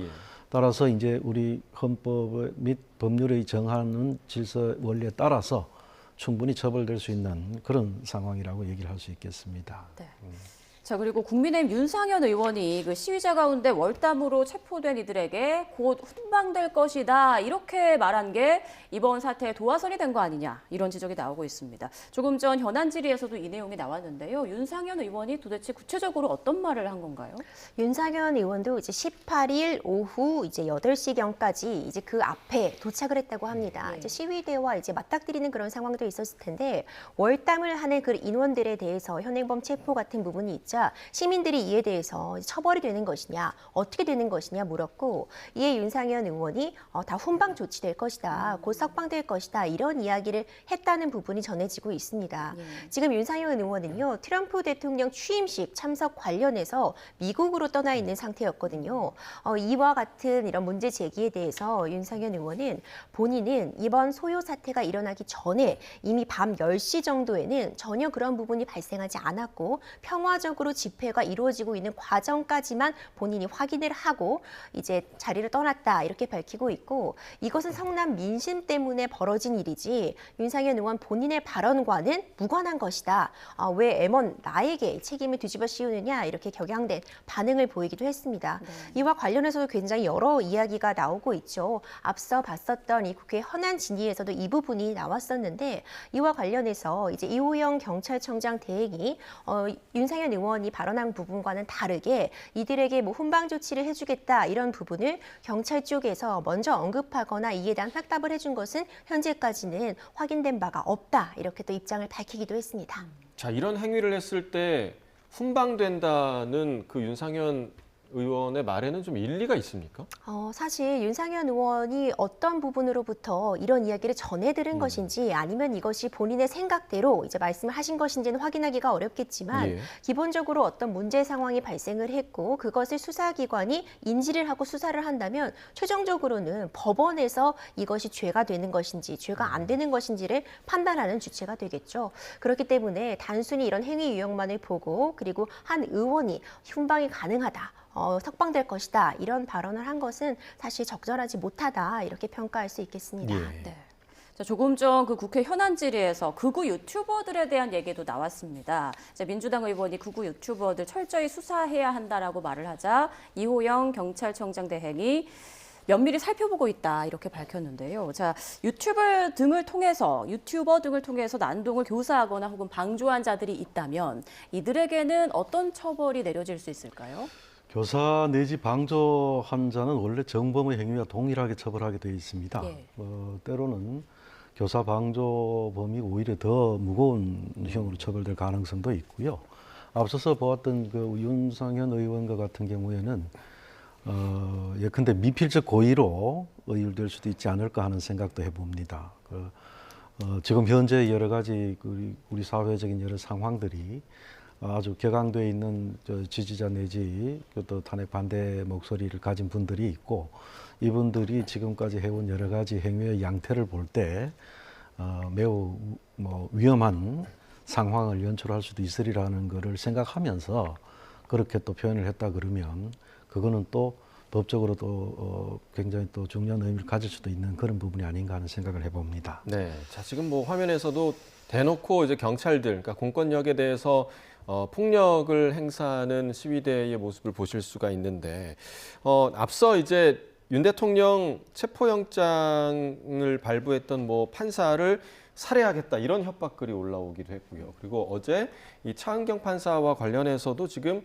따라서 이제 우리 헌법 및 법률의 정하는 질서 원리에 따라서 충분히 처벌될 수 있는 그런 상황이라고 얘기를 할 수 있겠습니다. 네. 자, 그리고 국민의힘 윤상현 의원이 그 시위자 가운데 월담으로 체포된 이들에게 곧 훈방될 것이다, 이렇게 말한 게 이번 사태의 도화선이 된 거 아니냐, 이런 지적이 나오고 있습니다. 조금 전 현안 질의에서도 이 내용이 나왔는데요. 윤상현 의원이 도대체 구체적으로 어떤 말을 한 건가요? 윤상현 의원도 이제 18일 오후 이제 8시경까지 이제 그 앞에 도착을 했다고 합니다. 이제 시위대와 이제 맞닥뜨리는 그런 상황도 있었을 텐데, 월담을 하는 그 인원들에 대해서 현행범 체포 같은 부분이 있자 시민들이 이에 대해서 처벌이 되는 것이냐, 어떻게 되는 것이냐 물었고, 이에 윤상현 의원이 다 훈방 조치될 것이다, 곧 석방될 것이다, 이런 이야기를 했다는 부분이 전해지고 있습니다. 지금 윤상현 의원은요, 트럼프 대통령 취임식 참석 관련해서 미국으로 떠나 있는 상태였거든요. 이와 같은 이런 문제 제기에 대해서 윤상현 의원은 본인은 이번 소요 사태가 일어나기 전에 이미 밤 10시 정도에는 전혀 그런 부분이 발생하지 않았고, 평화적으로 집회가 이루어지고 있는 과정까지만 본인이 확인을 하고 이제 자리를 떠났다, 이렇게 밝히고 있고, 이것은 성남 민심 때문에 벌어진 일이지 윤상현 의원 본인의 발언과는 무관한 것이다. 왜 M1 나에게 책임을 뒤집어 씌우느냐, 이렇게 격양된 반응을 보이기도 했습니다. 이와 관련해서도 굉장히 여러 이야기가 나오고 있죠. 앞서 봤었던 이 국회 현안 질의에서도 이 부분이 나왔었는데, 이와 관련해서 이제 이호영 경찰청장 대행이 윤상현 의원이 발언한 부분과는 다르게 이들에게 뭐 훈방 조치를 해주겠다, 이런 부분을 경찰 쪽에서 먼저 언급하거나 이에 대한 확답을 해준 것은 현재까지는 확인된 바가 없다, 이렇게 또 입장을 밝히기도 했습니다. 자, 이런 행위를 했을 때 훈방된다는 그 윤상현 의원의 말에는 좀 일리가 있습니까? 사실 윤상현 의원이 어떤 부분으로부터 이런 이야기를 전해 들은 것인지 아니면 이것이 본인의 생각대로 이제 말씀을 하신 것인지는 확인하기가 어렵겠지만 예. 기본적으로 어떤 문제 상황이 발생을 했고 그것을 수사기관이 인지를 하고 수사를 한다면 최종적으로는 법원에서 이것이 죄가 되는 것인지 죄가 안 되는 것인지를 판단하는 주체가 되겠죠. 그렇기 때문에 단순히 이런 행위 유형만을 보고 그리고 한 의원이 훈방이 가능하다. 석방될 것이다. 이런 발언을 한 것은 사실 적절하지 못하다. 이렇게 평가할 수 있겠습니다. 예. 네. 자, 조금 전 그 국회 현안 질의에서 극우 유튜버들에 대한 얘기도 나왔습니다. 이제 민주당 의원이 극우 유튜버들 철저히 수사해야 한다라고 말을 하자 이호영 경찰청장 대행이 면밀히 살펴보고 있다 이렇게 밝혔는데요. 자, 유튜버 등을 통해서 난동을 교사하거나 혹은 방조한 자들이 있다면 이들에게는 어떤 처벌이 내려질 수 있을까요? 교사 내지 방조한 자는 원래 정범의 행위와 동일하게 처벌하게 되어 있습니다. 예. 때로는 교사 방조범이 오히려 더 무거운 형으로 처벌될 가능성도 있고요. 앞서서 보았던 그 윤상현 의원과 같은 경우에는 예컨대 미필적 고의로 의율될 수도 있지 않을까 하는 생각도 해봅니다. 지금 현재 여러 가지 우리 사회적인 여러 상황들이 아주 격앙돼 있는 지지자 내지 또 탄핵 반대 목소리를 가진 분들이 있고 이분들이 지금까지 해온 여러 가지 행위의 양태를 볼 때 매우 위험한 상황을 연출할 수도 있으리라는 것을 생각하면서 그렇게 또 표현을 했다 그러면 그거는 또 법적으로 또 굉장히 또 중요한 의미를 가질 수도 있는 그런 부분이 아닌가 하는 생각을 해봅니다. 네, 자 지금 뭐 화면에서도 대놓고 이제 경찰들, 그러니까 공권력에 대해서 폭력을 행사하는 시위대의 모습을 보실 수가 있는데 앞서 이제 윤 대통령 체포영장을 발부했던 뭐 판사를 살해하겠다 이런 협박글이 올라오기도 했고요. 그리고 어제 이 차은경 판사와 관련해서도 지금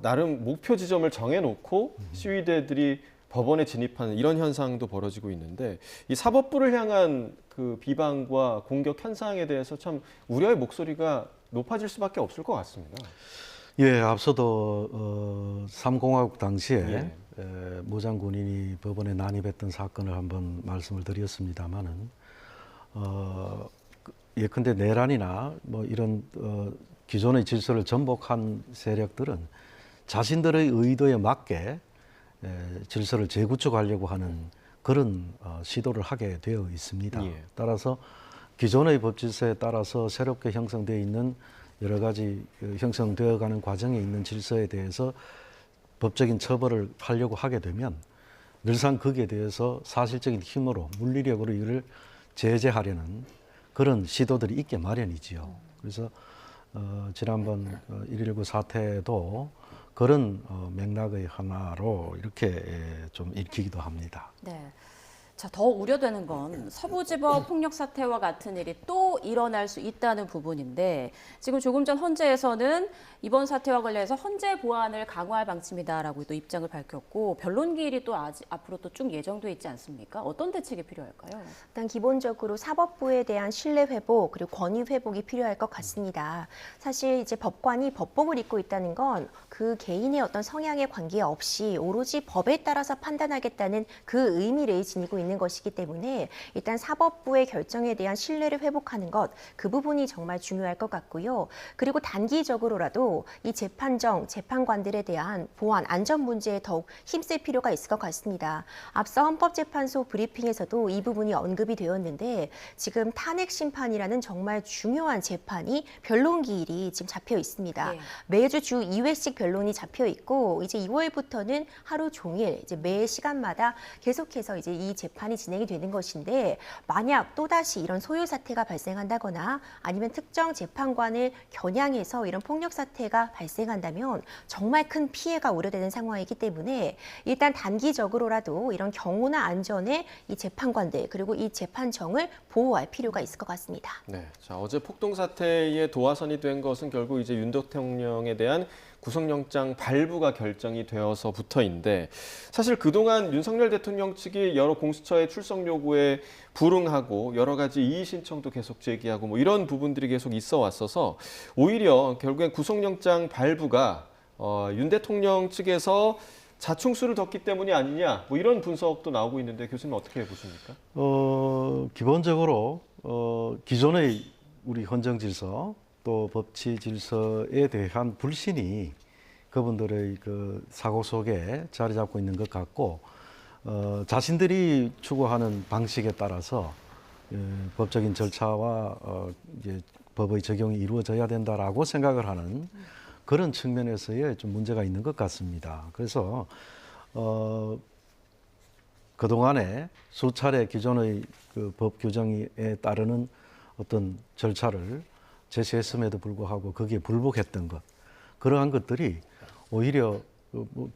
나름 목표 지점을 정해놓고 시위대들이 법원에 진입하는 이런 현상도 벌어지고 있는데 이 사법부를 향한 그 비방과 공격 현상에 대해서 참 우려의 목소리가 높아질 수밖에 없을 것 같습니다. 예, 앞서도 3공화국 당시에 모장 군인이 법원에 난입했던 사건을 한번 말씀을 드렸습니다마는 예컨대 내란이나 뭐 이런 기존의 질서를 전복한 세력들은 자신들의 의도에 맞게 질서를 재구축하려고 하는 그런 시도를 하게 되어 있습니다. 예. 따라서 기존의 법 질서에 따라서 새롭게 형성되어 있는 여러 가지 형성되어가는 과정에 있는 질서에 대해서 법적인 처벌을 하려고 하게 되면 늘상 거기에 대해서 사실적인 힘으로 물리력으로 이를 제재하려는 그런 시도들이 있게 마련이지요. 그래서 지난번 1.19 사태도 그런 맥락의 하나로 이렇게 좀 읽히기도 합니다. 네. 자, 더 우려되는 건 서부지법 폭력 사태와 같은 일이 또 일어날 수 있다는 부분인데 지금 조금 전 헌재에서는 이번 사태와 관련해서 헌재 보안을 강화할 방침이다라고 또 입장을 밝혔고 변론 기일이 또 앞으로 또 쭉 예정돼 있지 않습니까? 어떤 대책이 필요할까요? 일단 기본적으로 사법부에 대한 신뢰 회복 그리고 권위 회복이 필요할 것 같습니다. 사실 이제 법관이 법복을 입고 있다는 건 그 개인의 어떤 성향에 관계없이 오로지 법에 따라서 판단하겠다는 그 의미를 지니고 있는 것이기 때문에 일단 사법부의 결정에 대한 신뢰를 회복하는 것, 그 부분이 정말 중요할 것 같고요. 그리고 단기적으로라도 이 재판정, 재판관들에 대한 보안, 안전 문제에 더욱 힘쓸 필요가 있을 것 같습니다. 앞서 헌법재판소 브리핑에서도 이 부분이 언급이 되었는데 지금 탄핵 심판이라는 정말 중요한 재판이 변론 기일이 지금 잡혀 있습니다. 네. 매주 주 2회씩 변론이 잡혀 있고 이제 2월부터는 하루 종일 이제 매 시간마다 계속해서 이제 이 재판이 진행이 되는 것인데 만약 또다시 이런 소요 사태가 발생한다거나 아니면 특정 재판관을 겨냥해서 이런 폭력 사태가 발생한다면 정말 큰 피해가 우려되는 상황이기 때문에 일단 단기적으로라도 이런 경호나 안전에 이 재판관들 그리고 이 재판정을 보호할 필요가 있을 것 같습니다. 네, 자 어제 폭동 사태의 도화선이 된 것은 결국 이제 윤 대통령에 대한 구속영장 발부가 결정이 되어서부터인데 사실 그동안 윤석열 대통령 측이 여러 공수처의 출석 요구에 불응하고 여러 가지 이의 신청도 계속 제기하고 뭐 이런 부분들이 계속 있어 왔어서 오히려 결국엔 구속영장 발부가 윤 대통령 측에서 자충수를 뒀기 때문이 아니냐, 뭐 이런 분석도 나오고 있는데 교수님 어떻게 보십니까? 기본적으로 기존의 우리 헌정 질서 또 법치 질서에 대한 불신이 그분들의 그 사고 속에 자리 잡고 있는 것 같고, 자신들이 추구하는 방식에 따라서 법적인 절차와 이제 법의 적용이 이루어져야 된다라고 생각을 하는 그런 측면에서의 좀 문제가 있는 것 같습니다. 그래서 그동안에 수차례 기존의 그 법 규정에 따르는 어떤 절차를 제시했음에도 불구하고 거기에 불복했던 것, 그러한 것들이 오히려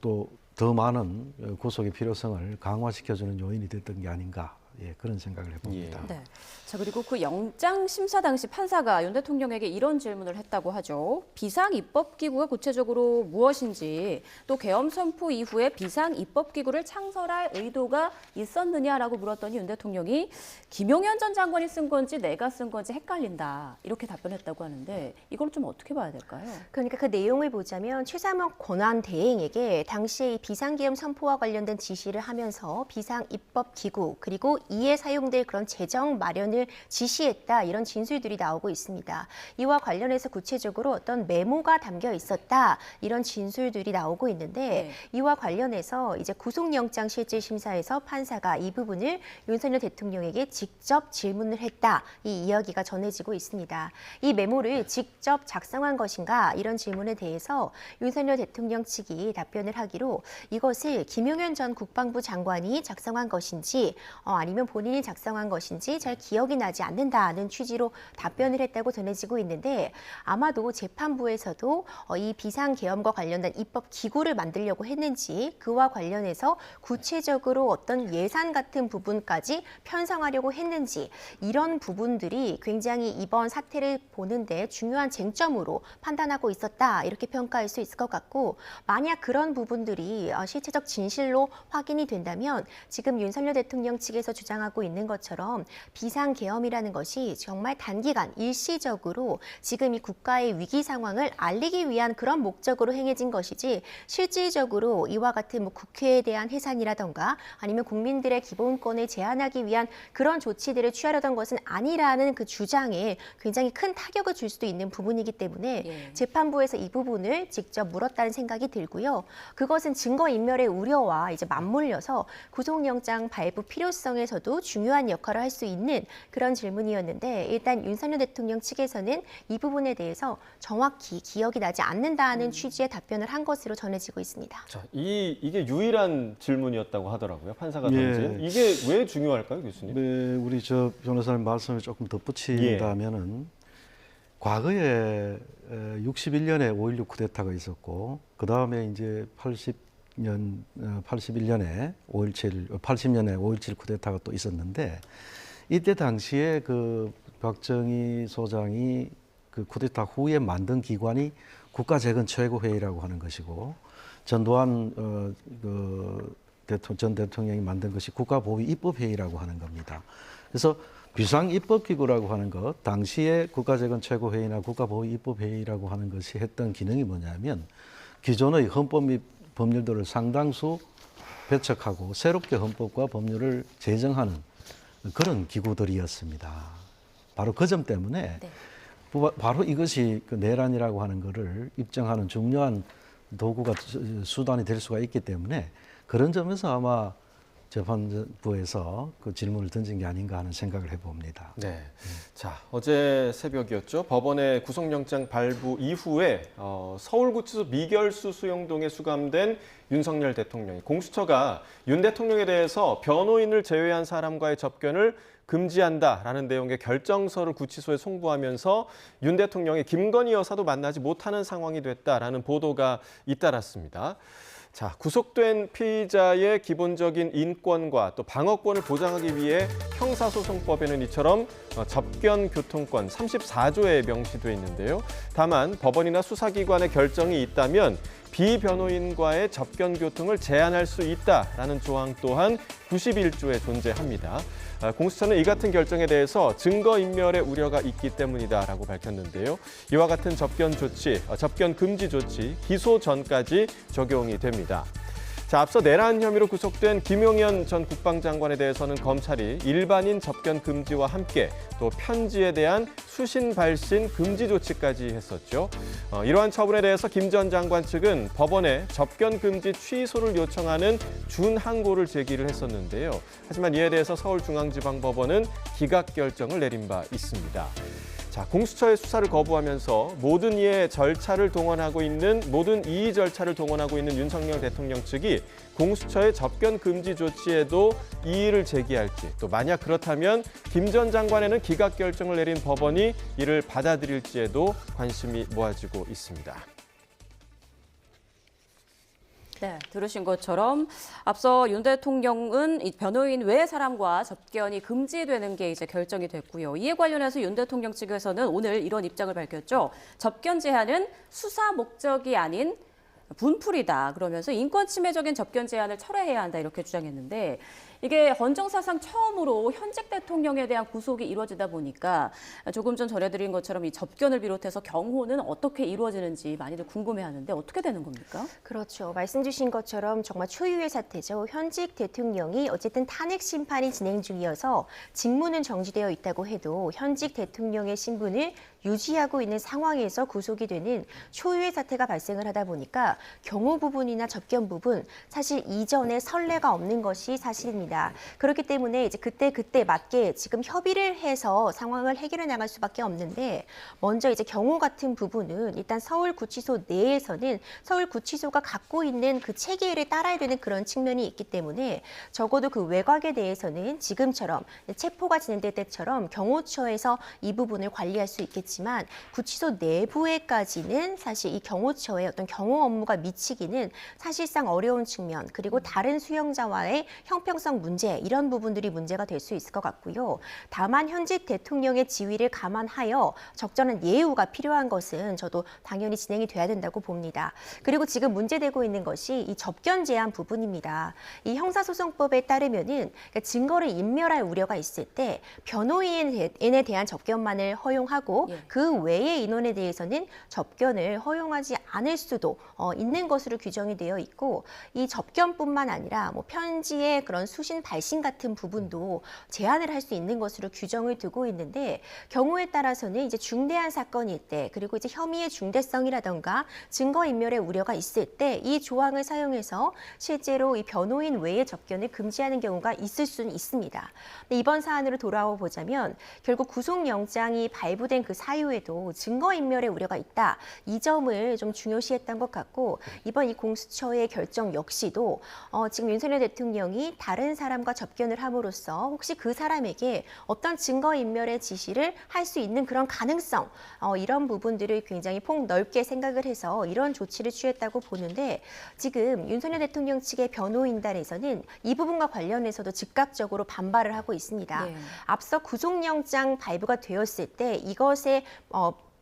또 더 많은 구속의 필요성을 강화시켜주는 요인이 됐던 게 아닌가, 그런 생각을 해봅니다. 네. 자, 그리고 그 영장 심사 당시 판사가 윤 대통령에게 이런 질문을 했다고 하죠. 비상 입법 기구가 구체적으로 무엇인지, 또 계엄 선포 이후에 비상 입법 기구를 창설할 의도가 있었느냐라고 물었더니 윤 대통령이 김용현 전 장관이 쓴 건지 내가 쓴 건지 헷갈린다, 이렇게 답변했다고 하는데 이걸 좀 어떻게 봐야 될까요? 그러니까 그 내용을 보자면 최상목 권한대행에게 당시에 이 비상계엄 선포와 관련된 지시를 하면서 비상 입법 기구 그리고 이에 사용될 그런 재정 마련을 지시했다, 이런 진술들이 나오고 있습니다. 이와 관련해서 구체적으로 어떤 메모가 담겨 있었다, 이런 진술들이 나오고 있는데 이와 관련해서 이제 구속영장 실질심사에서 판사가 이 부분을 윤석열 대통령에게 직접 질문을 했다, 이 이야기가 전해지고 있습니다. 이 메모를 직접 작성한 것인가, 이런 질문에 대해서 윤석열 대통령 측이 답변을 하기로 이것을 김용현 전 국방부 장관이 작성한 것인지 아니면 본인이 작성한 것인지 잘 기억이 나지 않는다는 취지로 답변을 했다고 전해지고 있는데, 아마도 재판부에서도 이 비상계엄과 관련된 입법 기구를 만들려고 했는지, 그와 관련해서 구체적으로 어떤 예산 같은 부분까지 편성하려고 했는지, 이런 부분들이 굉장히 이번 사태를 보는데 중요한 쟁점으로 판단하고 있었다, 이렇게 평가할 수 있을 것 같고, 만약 그런 부분들이 실체적 진실로 확인이 된다면 지금 윤석열 대통령 측에서 주장하고 있는 것처럼 비상계엄이라는 것이 정말 단기간 일시적으로 지금 이 국가의 위기 상황을 알리기 위한 그런 목적으로 행해진 것이지, 실질적으로 이와 같은 뭐 국회에 대한 해산이라던가 아니면 국민들의 기본권을 제한하기 위한 그런 조치들을 취하려던 것은 아니라는 그 주장에 굉장히 큰 타격을 줄 수도 있는 부분이기 때문에 재판부에서 이 부분을 직접 물었다는 생각이 들고요. 그것은 증거인멸의 우려와 이제 맞물려서 구속영장 발부 필요성에서도 중요한 역할을 할 수 있는 그런 질문이었는데, 일단 윤석열 대통령 측에서는 이 부분에 대해서 정확히 기억이 나지 않는다는 취지의 답변을 한 것으로 전해지고 있습니다. 자, 이게 유일한 질문이었다고 하더라고요. 판사가 던진. 이게 왜 중요할까요, 교수님? 네, 우리 저 변호사님 말씀을 조금 덧붙인다면은 과거에 61년에 5.16 쿠데타가 있었고, 그 다음에 이제 81년에 5.17 쿠데타가 또 있었는데, 이때 당시에 그 박정희 소장이 그 쿠데타 후에 만든 기관이 국가재건최고회의라고 하는 것이고, 전두환 전 대통령이 만든 것이 국가보위입법회의라고 하는 겁니다. 그래서 비상입법기구라고 하는 것, 당시에 국가재건최고회의나 국가보위입법회의라고 하는 것이 했던 기능이 뭐냐면, 기존의 헌법 및 법률들을 상당수 배척하고 새롭게 헌법과 법률을 제정하는 그런 기구들이었습니다. 바로 그 점 때문에 바로 이것이 그 내란이라고 하는 것을 입증하는 중요한 도구가, 수단이 될 수가 있기 때문에, 그런 점에서 아마 재판부에서 그 질문을 던진 게 아닌가 하는 생각을 해봅니다. 네. 자, 어제 새벽이었죠. 법원의 구속영장 발부 이후에 서울구치소 미결수 수용동에 수감된 윤석열 대통령이, 공수처가 윤 대통령에 대해서 변호인을 제외한 사람과의 접견을 금지한다라는 내용의 결정서를 구치소에 송부하면서 윤 대통령이 김건희 여사도 만나지 못하는 상황이 됐다라는 보도가 잇따랐습니다. 자, 구속된 피의자의 기본적인 인권과 또 방어권을 보장하기 위해 형사 형사소송법에는 이처럼 접견 교통권 34조에 명시돼 있는데요. 다만 법원이나 수사기관의 결정이 있다면 비변호인과의 접견 교통을 제한할 수 있다라는 조항 또한 91조에 존재합니다. 공수처는 이 같은 결정에 대해서 증거인멸의 우려가 있기 때문이다라고 밝혔는데요. 이와 같은 접견 조치, 접견 금지 조치 기소 전까지 적용이 됩니다. 자, 앞서 내란 혐의로 구속된 김용현 전 국방장관에 대해서는 검찰이 일반인 접견 금지와 함께 또 편지에 대한 수신 발신 금지 조치까지 했었죠. 이러한 처분에 대해서 김 전 장관 측은 법원에 접견 금지 취소를 요청하는 준항고를 제기를 했었는데요. 하지만 이에 대해서 서울중앙지방법원은 기각 결정을 내린 바 있습니다. 자, 공수처의 수사를 거부하면서 모든 이의 절차를 동원하고 있는 윤석열 대통령 측이 공수처의 접견 금지 조치에도 이의를 제기할지, 또 만약 그렇다면 김 전 장관에는 기각 결정을 내린 법원이 이를 받아들일지에도 관심이 모아지고 있습니다. 네, 들으신 것처럼 앞서 윤 대통령은 이 변호인 외 사람과 접견이 금지되는 게 이제 결정이 됐고요. 이에 관련해서 윤 대통령 측에서는 오늘 이런 입장을 밝혔죠. 접견 제한은 수사 목적이 아닌 분풀이다. 그러면서 인권 침해적인 접견 제한을 철회해야 한다 이렇게 주장했는데 이게 헌정사상 처음으로 현직 대통령에 대한 구속이 이루어지다 보니까 조금 전 전해드린 것처럼 이 접견을 비롯해서 경호는 어떻게 이루어지는지 많이들 궁금해하는데 어떻게 되는 겁니까? 그렇죠. 말씀 주신 것처럼 정말 초유의 사태죠. 현직 대통령이 어쨌든 탄핵 심판이 진행 중이어서 직무는 정지되어 있다고 해도 현직 대통령의 신분을 유지하고 있는 상황에서 구속이 되는 초유의 사태가 발생을 하다 보니까 경호 부분이나 접견 부분 사실 이전에 선례가 없는 것이 사실입니다. 그렇기 때문에 이제 그때 맞게 지금 협의를 해서 상황을 해결해 나갈 수밖에 없는데 먼저 이제 경호 같은 부분은 일단 서울구치소 내에서는 서울구치소가 갖고 있는 그 체계를 따라야 되는 그런 측면이 있기 때문에 적어도 그 외곽에 대해서는 지금처럼 체포가 진행될 때처럼 경호처에서 이 부분을 관리할 수 있겠지만 구치소 내부에까지는 사실 이 경호처의 어떤 경호 업무가 미치기는 사실상 어려운 측면 그리고 다른 수용자와의 형평성 문제 이런 부분들이 문제가 될 수 있을 것 같고요. 다만 현직 대통령의 지위를 감안하여 적절한 예우가 필요한 것은 저도 당연히 진행이 돼야 된다고 봅니다. 그리고 지금 문제되고 있는 것이 이 접견 제한 부분입니다. 이 형사소송법에 따르면은 증거를 인멸할 우려가 있을 때 변호인에 대한 접견만을 허용하고 그 외의 인원에 대해서는 접견을 허용하지 않을 수도 있는 것으로 규정이 되어 있고 이 접견뿐만 아니라 뭐 편지의 그런 수신 발신 같은 부분도 제한을 할 수 있는 것으로 규정을 두고 있는데 경우에 따라서는 이제 중대한 사건일 때 그리고 이제 혐의의 중대성이라던가 증거인멸의 우려가 있을 때 이 조항을 사용해서 실제로 이 변호인 외의 접견을 금지하는 경우가 있을 수는 있습니다. 근데 이번 사안으로 돌아와 보자면 결국 구속영장이 발부된 그 사유에도 증거인멸의 우려가 있다. 이 점을 좀 중요시했던 것 같고 이번 이 공수처의 결정 역시도 지금 윤석열 대통령이 다른 사람과 접견을 함으로써 혹시 그 사람에게 어떤 증거인멸의 지시를 할 수 있는 그런 가능성 이런 부분들을 굉장히 폭넓게 생각을 해서 이런 조치를 취했다고 보는데 지금 윤석열 대통령 측의 변호인단에서는 이 부분과 관련해서도 즉각적으로 반발을 하고 있습니다. 네. 앞서 구속영장 발부가 되었을 때 이것에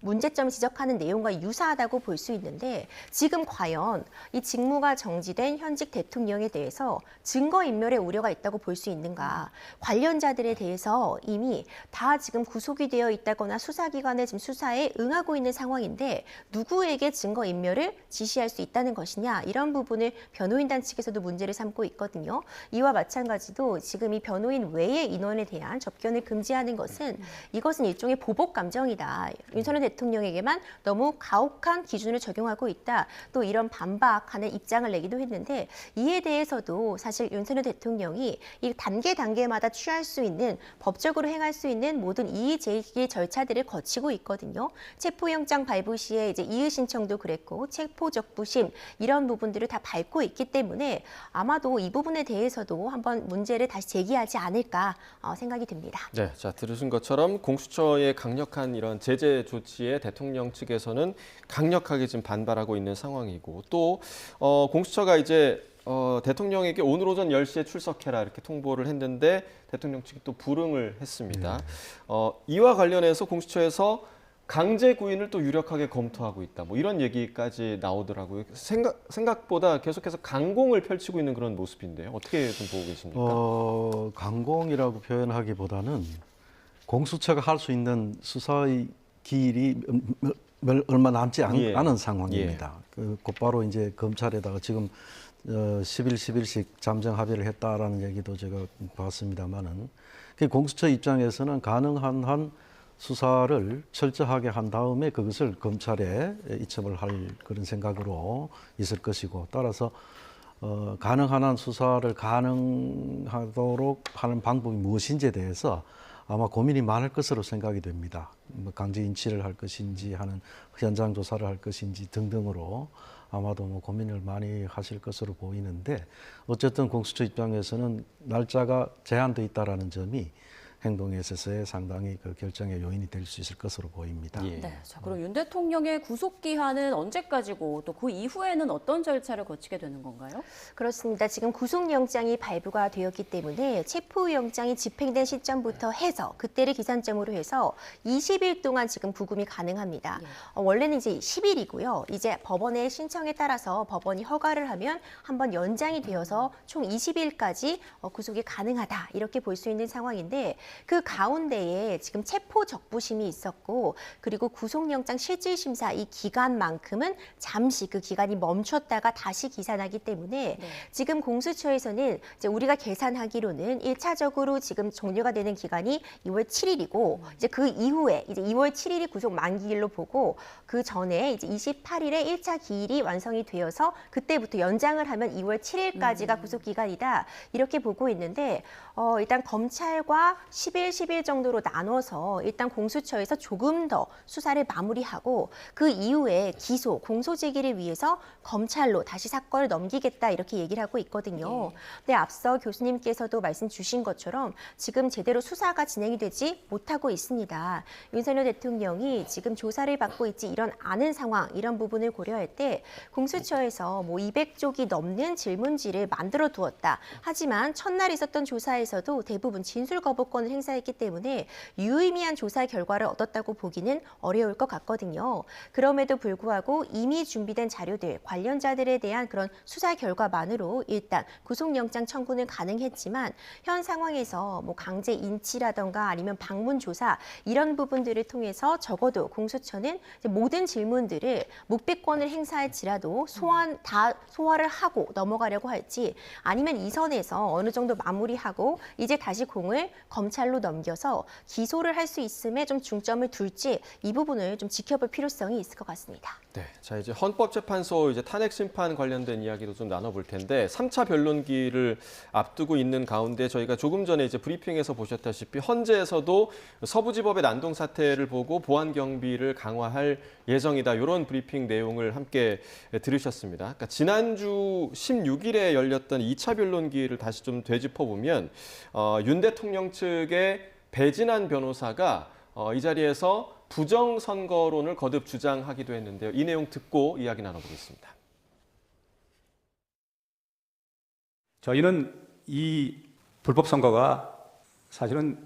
문제점을 지적하는 내용과 유사하다고 볼 수 있는데 지금 과연 이 직무가 정지된 현직 대통령에 대해서 증거인멸의 우려가 있다고 볼 수 있는가. 관련자들에 대해서 이미 다 지금 구속이 되어 있다거나 수사기관의 지금 수사에 응하고 있는 상황인데 누구에게 증거인멸을 지시할 수 있다는 것이냐. 이런 부분을 변호인단 측에서도 문제를 삼고 있거든요. 이와 마찬가지로 지금 이 변호인 외의 인원에 대한 접견을 금지하는 것은 이것은 일종의 보복 감정이다. 윤석열 대통령에게만 너무 가혹한 기준을 적용하고 있다. 또 이런 반박하는 입장을 내기도 했는데 이에 대해서도 사실 윤석열 대통령이 이 단계마다 취할 수 있는 법적으로 행할 수 있는 모든 이의 제기 절차들을 거치고 있거든요. 체포영장 발부 시에 이제 이의 신청도 그랬고 체포적부심 이런 부분들을 다 밟고 있기 때문에 아마도 이 부분에 대해서도 한번 문제를 다시 제기하지 않을까 생각이 듭니다. 네, 자 들으신 것처럼 공수처의 강력한 이런 제재 조치에 대통령 측에서는 강력하게 지금 반발하고 있는 상황이고 또 공수처가 이제 대통령에게 오늘 오전 10시에 출석해라 이렇게 통보를 했는데 대통령 측이 또 불응을 했습니다. 이와 관련해서 공수처에서 강제 구인을 또 유력하게 검토하고 있다. 뭐 이런 얘기까지 나오더라고요. 생각보다 계속해서 강공을 펼치고 있는 그런 모습인데요. 어떻게 좀 보고 계십니까? 강공이라고 표현하기보다는 공수처가 할 수 있는 수사의 길이 얼마 남지 않은 상황입니다. 곧바로 이제 검찰에다가 지금 10일, 10일씩 잠정 합의를 했다라는 얘기도 제가 봤습니다만은 공수처 입장에서는 가능한 한 수사를 철저하게 한 다음에 그것을 검찰에 이첩을 할 그런 생각으로 있을 것이고 따라서 가능한 한 수사를 가능하도록 하는 방법이 무엇인지에 대해서 아마 고민이 많을 것으로 생각이 됩니다. 뭐 강제 인치를 할 것인지 하는 현장 조사를 할 것인지 등등으로 아마도 뭐 고민을 많이 하실 것으로 보이는데 어쨌든 공수처 입장에서는 날짜가 제한돼 있다라는 점이 행동에 있어서의 상당히 그 결정의 요인이 될 수 있을 것으로 보입니다. 네, 자, 그럼 윤 대통령의 구속 기한은 언제까지고 또 그 이후에는 어떤 절차를 거치게 되는 건가요? 그렇습니다. 지금 구속영장이 발부가 되었기 때문에 체포영장이 집행된 시점부터 해서 그때를 기산점으로 해서 20일 동안 지금 부금이 가능합니다. 원래는 이제 10일이고요. 이제 법원의 신청에 따라서 법원이 허가를 하면 한번 연장이 되어서 총 20일까지 구속이 가능하다 이렇게 볼 수 있는 상황인데 그 가운데에 지금 체포 적부심이 있었고 그리고 구속영장 실질심사 이 기간만큼은 잠시 그 기간이 멈췄다가 다시 기산하기 때문에 지금 공수처에서는 이제 우리가 계산하기로는 1차적으로 지금 종료가 되는 기간이 2월 7일이고 이제 그 이후에 이제 2월 7일이 구속 만기일로 보고 그 전에 이제 28일에 1차 기일이 완성이 되어서 그때부터 연장을 하면 2월 7일까지가 구속 기간이다 이렇게 보고 있는데 일단 검찰과 10일 정도로 나눠서 일단 공수처에서 조금 더 수사를 마무리하고 그 이후에 기소, 공소 제기를 위해서 검찰로 다시 사건을 넘기겠다 이렇게 얘기를 하고 있거든요. 근데 앞서 교수님께서도 말씀 주신 것처럼 지금 제대로 수사가 진행이 되지 못하고 있습니다. 윤석열 대통령이 지금 조사를 받고 있지 이런 아는 상황, 이런 부분을 고려할 때 공수처에서 뭐 200쪽이 넘는 질문지를 만들어 두었다. 하지만 첫날 있었던 조사에서도 대부분 진술 거부권을 행사했기 때문에 유의미한 조사 결과를 얻었다고 보기는 어려울 것 같거든요. 그럼에도 불구하고 이미 준비된 자료들, 관련자들에 대한 그런 수사 결과만으로 일단 구속영장 청구는 가능했지만 현 상황에서 뭐 강제 인치라던가 아니면 방문 조사 이런 부분들을 통해서 적어도 공수처는 모든 질문들을 묵비권을 행사할지라도 소화를 하고 넘어가려고 할지 아니면 이 선에서 어느 정도 마무리하고 이제 다시 공을 검찰로 넘겨서 기소를 할 수 있음에 좀 중점을 둘지 이 부분을 좀 지켜볼 필요성이 있을 것 같습니다. 네, 자 이제 헌법재판소 이제 탄핵 심판 관련된 이야기도 좀 나눠볼 텐데 3차 변론기를 앞두고 있는 가운데 저희가 조금 전에 이제 브리핑에서 보셨다시피 헌재에서도 서부지법의 난동 사태를 보고 보안 경비를 강화할 예정이다 이런 브리핑 내용을 함께 들으셨습니다. 그러니까 지난주 16일에 열렸던 2차 변론기를 다시 좀 되짚어 보면 윤 대통령 측의 배진환 변호사가 이 자리에서 부정선거론을 거듭 주장하기도 했는데요. 이 내용 듣고 이야기 나눠보겠습니다. 저희는 이 불법 선거가 사실은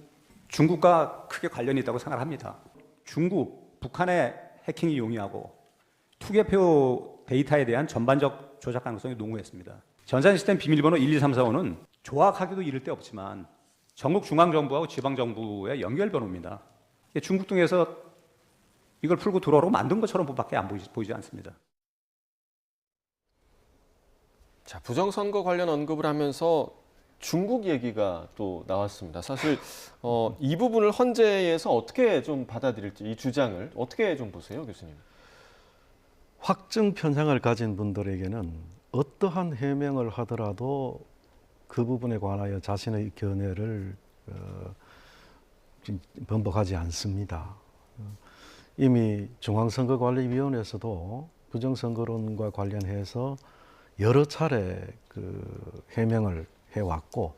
중국과 크게 관련이 있다고 생각합니다. 중국, 북한의 해킹이 용이하고 투개표 데이터에 대한 전반적 조작 가능성이 농후했습니다. 전산 시스템 비밀번호 12345는 조악하기도 이를 데 없지만 전국 중앙정부하고 지방정부의 연결번호입니다. 중국 등에서 이걸 풀고 들어오라고 만든 것처럼 밖에 안 보이지 않습니다. 자, 부정선거 관련 언급을 하면서 중국 얘기가 또 나왔습니다. 사실 이 부분을 헌재에서 어떻게 좀 받아들일지 이 주장을 어떻게 좀 보세요, 교수님? 확증 편향을 가진 분들에게는 어떠한 해명을 하더라도 그 부분에 관하여 자신의 견해를 번복하지 않습니다. 이미 중앙선거관리위원회에서도 부정선거론과 관련해서 여러 차례 그 해명을 해왔고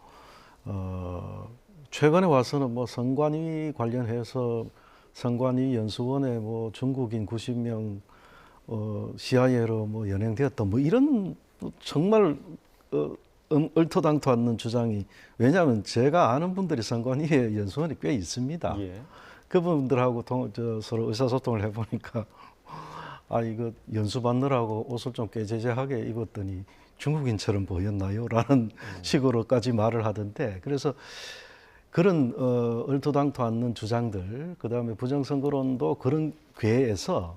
최근에 와서는 뭐 선관위 관련해서 선관위 연수원에 뭐 중국인 90명 CIA로 뭐 연행되었다 뭐 이런 정말 얼토당토 않는 주장이, 왜냐하면 제가 아는 분들이 선관위에 연수원이 꽤 있습니다. 예. 그분들하고 서로 의사소통을 해보니까 이거 연수 받느라고 옷을 좀 꾀재재하게 입었더니 중국인처럼 보였나요? 라는 식으로까지 말을 하던데, 그래서 그런 얼토당토 않는 주장들, 그다음에 부정선거론도 그런 궤에서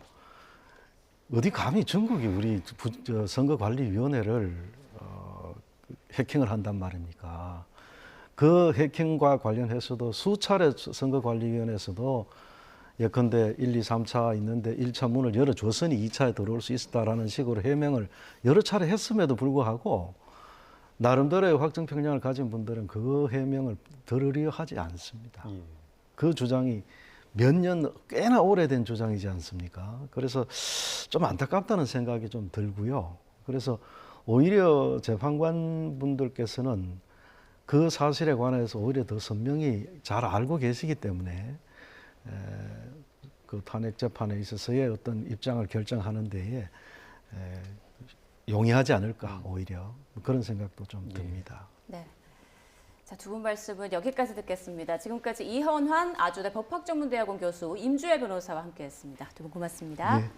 어디 감히 중국이 우리 선거관리위원회를 해킹을 한단 말입니까? 그 해킹과 관련해서도 수차례 선거관리위원회에서도 예컨대 1, 2, 3차 있는데 1차 문을 열어줬으니 2차에 들어올 수 있다라는 식으로 해명을 여러 차례 했음에도 불구하고 나름대로의 확정평량을 가진 분들은 그 해명을 들으려 하지 않습니다. 그 주장이 몇 년 꽤나 오래된 주장이지 않습니까? 그래서 좀 안타깝다는 생각이 좀 들고요. 그래서 오히려 재판관 분들께서는 그 사실에 관해서 오히려 더 선명히 잘 알고 계시기 때문에 그 탄핵 재판에 있어서의 어떤 입장을 결정하는 데에 용이하지 않을까, 오히려 그런 생각도 좀 듭니다. 네. 자, 두 분 말씀은 여기까지 듣겠습니다. 지금까지 이현환 아주대 법학전문대학원 교수, 임주혜 변호사와 함께했습니다. 두 분 고맙습니다. 네.